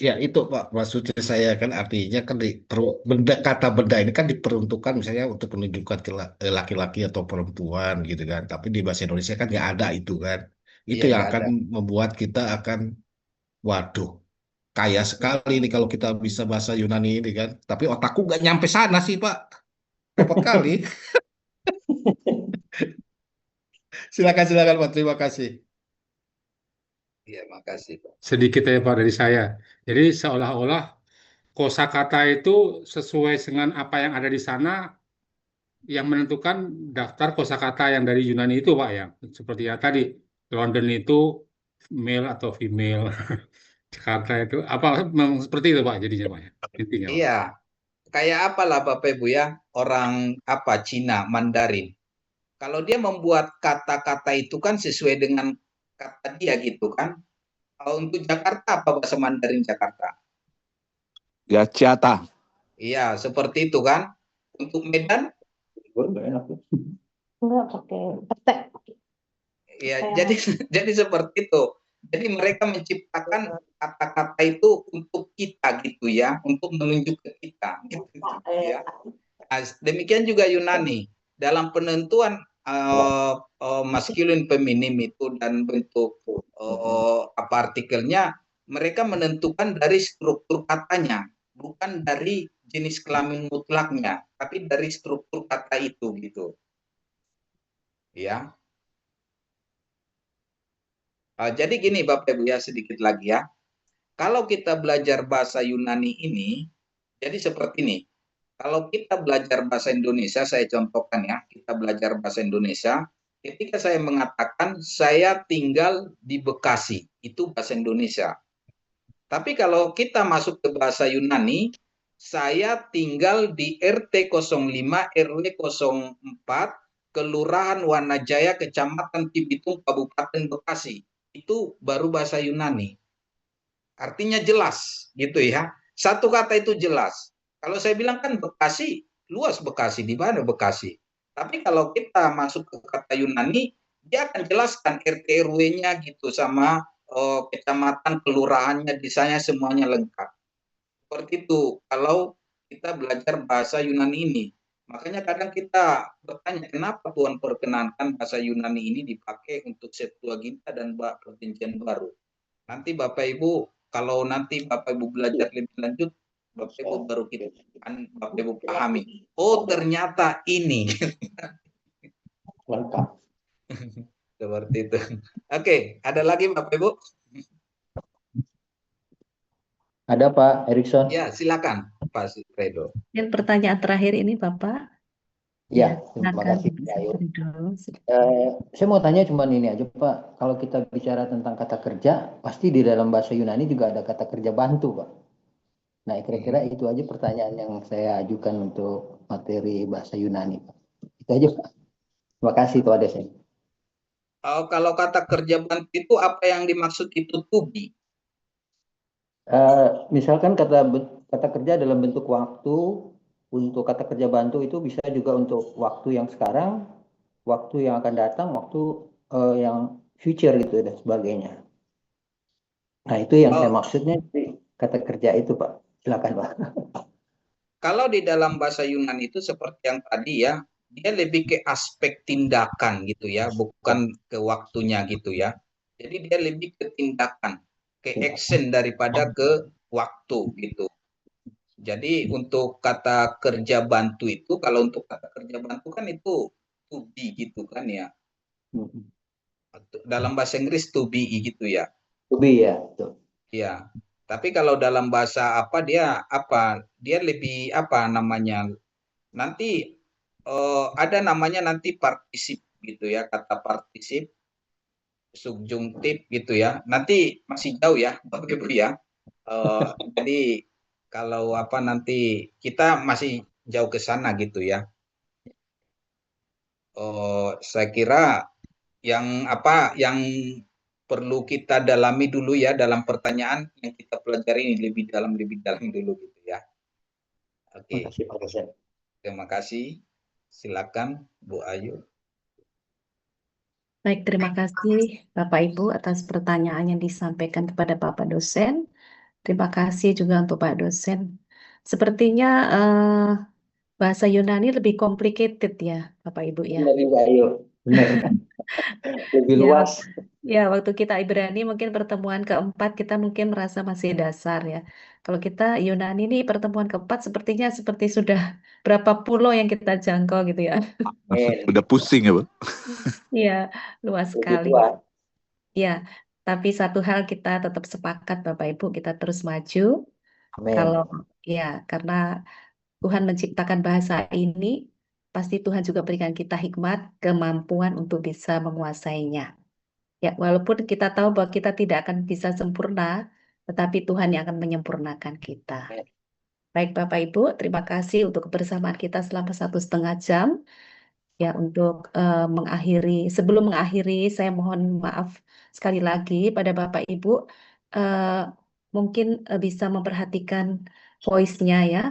Ya itu Pak, maksudnya saya kan artinya kan kata benda ini kan diperuntukkan misalnya untuk menunjukkan ke laki-laki atau perempuan gitu kan. Tapi di bahasa Indonesia kan nggak ada itu kan. Itu yang akan membuat kita akan, waduh, kaya sekali nih kalau kita bisa bahasa Yunani ini kan. Tapi otakku nggak nyampe sana sih Pak. Repot kali. Silakan Pak, terima kasih. Iya, makasih Pak. Sedikit ya Pak dari saya. Jadi seolah-olah kosakata itu sesuai dengan apa yang ada di sana, yang menentukan daftar kosakata yang dari Yunani itu Pak ya. Seperti ya tadi, London itu male atau female. Jakarta itu apa memang seperti itu Pak jadinya Pak ya. Intinya Pak. Iya. Kayak apalah Bapak Ibu ya, orang Cina, Mandarin. Kalau dia membuat kata-kata itu kan sesuai dengan kata dia gitu kan. Untuk Jakarta apa bahasa Mandarin Jakarta? Ya Ciata. Iya, seperti itu kan. Untuk Medan? Enggak pakai petek. Iya, jadi seperti itu. Jadi mereka menciptakan kata-kata itu untuk kita gitu ya, untuk menunjuk ke kita gitu ya. Nah, demikian juga Yunani dalam penentuan maskulin feminim itu dan bentuk artikelnya, mereka menentukan dari struktur katanya, bukan dari jenis kelamin mutlaknya, tapi dari struktur kata itu gitu. Ya. Jadi gini Bapak Ibu ya, sedikit lagi ya. Kalau kita belajar bahasa Yunani ini, jadi seperti ini. Kalau kita belajar bahasa Indonesia, saya contohkan ya, kita belajar bahasa Indonesia, ketika saya mengatakan saya tinggal di Bekasi, itu bahasa Indonesia. Tapi kalau kita masuk ke bahasa Yunani, saya tinggal di RT 05 RW 04, Kelurahan Wanajaya, Kecamatan Cibitung, Kabupaten Bekasi. Itu baru bahasa Yunani. Artinya jelas, gitu ya. Satu kata itu jelas. Kalau saya bilang kan Bekasi, luas Bekasi, di mana Bekasi? Tapi kalau kita masuk ke kata Yunani, dia akan jelaskan RT RW-nya gitu sama kecamatan, kelurahannya, desanya semuanya lengkap. Seperti itu kalau kita belajar bahasa Yunani ini. Makanya kadang kita bertanya, kenapa Tuhan perkenankan bahasa Yunani ini dipakai untuk Septuaginta dan Perjanjian Baru? Nanti Bapak Ibu, kalau nanti Bapak Ibu belajar lebih lanjut, Bapak Ibu baru Bapak Ibu pahami. Oh, ternyata ini. Lengkap. Seperti itu. Oke, ada lagi Bapak Ibu? Ada Pak Erikson? Ya, silakan Pak Fredo. Dan pertanyaan terakhir ini Bapak. Ya, terima kasih Pak Ayu. Saya mau tanya cuma ini aja Pak. Kalau kita bicara tentang kata kerja, pasti di dalam bahasa Yunani juga ada kata kerja bantu Pak. Nah, kira-kira itu aja pertanyaan yang saya ajukan untuk materi bahasa Yunani Pak. Itu aja Pak. Terima kasih Pak Desen. Kalau kata kerja bantu itu apa yang dimaksud itu to be? Misalkan kata kerja dalam bentuk waktu, untuk kata kerja bantu itu bisa juga untuk waktu yang sekarang, waktu yang akan datang, waktu yang future gitu dan sebagainya. Nah itu yang saya maksudnya kata kerja itu Pak. Silakan Pak. Kalau di dalam bahasa Yunani itu seperti yang tadi ya, dia lebih ke aspek tindakan gitu ya, bukan ke waktunya gitu ya. Jadi dia lebih ke tindakan, ke action daripada ke waktu gitu. Jadi untuk kata kerja bantu itu, kalau untuk kata kerja bantu kan itu to be gitu kan ya. Dalam bahasa Inggris to be gitu ya. To be ya. Iya. Tapi kalau dalam bahasa apa dia lebih apa namanya? Nanti ada namanya nanti partisip gitu ya, kata partisip, subjungtif gitu ya. Nanti masih jauh ya Bapak Ibu ya. Jadi kalau apa nanti kita masih jauh ke sana gitu ya. Saya kira yang perlu kita dalami dulu ya dalam pertanyaan yang kita pelajari ini lebih dalam dulu gitu ya. Oke. Terima kasih. Silakan Bu Ayu. Baik, terima kasih Bapak Ibu atas pertanyaan yang disampaikan kepada Bapak dosen. Terima kasih juga untuk Pak dosen. Sepertinya bahasa Yunani lebih complicated ya Bapak Ibu ya. Benar. Lebih luas. Ya, waktu kita Ibrani mungkin pertemuan keempat kita mungkin merasa masih dasar ya. Kalau kita Yunani ini pertemuan keempat sepertinya seperti sudah berapa pulau yang kita jangkau gitu ya. Udah pusing ya, Bu? Iya, luas sekali. Ya, tapi satu hal kita tetap sepakat Bapak Ibu, kita terus maju. Kalau ya, karena Tuhan menciptakan bahasa ini, pasti Tuhan juga berikan kita hikmat, kemampuan untuk bisa menguasainya. Ya, walaupun kita tahu bahwa kita tidak akan bisa sempurna, tetapi Tuhan yang akan menyempurnakan kita. Baik Bapak Ibu, terima kasih untuk kebersamaan kita selama 1,5 jam. Ya, untuk sebelum mengakhiri, saya mohon maaf sekali lagi pada Bapak Ibu, mungkin bisa memperhatikan voice-nya ya,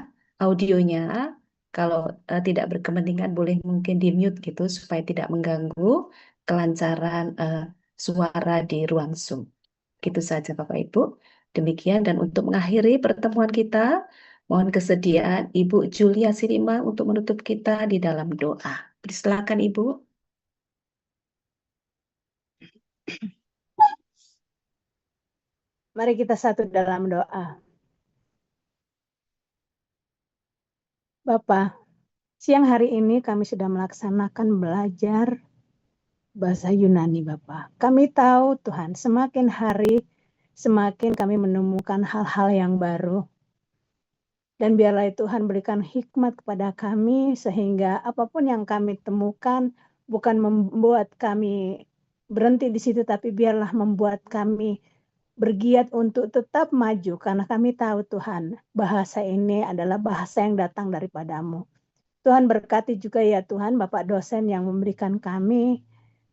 audionya. Kalau tidak berkepentingan boleh mungkin di mute gitu supaya tidak mengganggu kelancaran suara di ruang Zoom. Gitu saja Bapak Ibu. Demikian dan untuk mengakhiri pertemuan kita, mohon kesediaan Ibu Julia Sirima untuk menutup kita di dalam doa. Silakan Ibu. Mari kita satu dalam doa. Bapa, siang hari ini kami sudah melaksanakan belajar bahasa Yunani Bapa. Kami tahu Tuhan semakin hari semakin kami menemukan hal-hal yang baru. Dan biarlah Tuhan berikan hikmat kepada kami sehingga apapun yang kami temukan bukan membuat kami berhenti di situ, tapi biarlah membuat kami bergiat untuk tetap maju karena kami tahu Tuhan bahasa ini adalah bahasa yang datang daripadamu. Tuhan berkati juga ya Tuhan Bapak dosen yang memberikan kami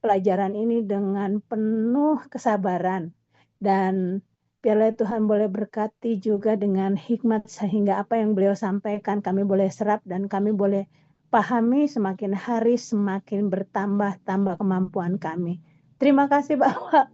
pelajaran ini dengan penuh kesabaran, dan biarlah Tuhan boleh berkati juga dengan hikmat sehingga apa yang beliau sampaikan kami boleh serap dan kami boleh pahami, semakin hari semakin bertambah kemampuan kami. Terima kasih Bapak.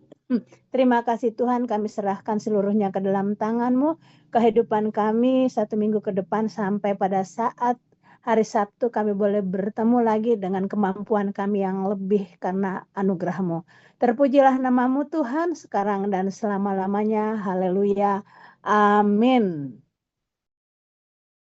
Terima kasih Tuhan, kami serahkan seluruhnya ke dalam tangan-Mu, kehidupan kami 1 minggu ke depan sampai pada saat hari Sabtu kami boleh bertemu lagi dengan kemampuan kami yang lebih karena anugerah-Mu. Terpujilah nama-Mu Tuhan sekarang dan selama-lamanya. Haleluya. Amin.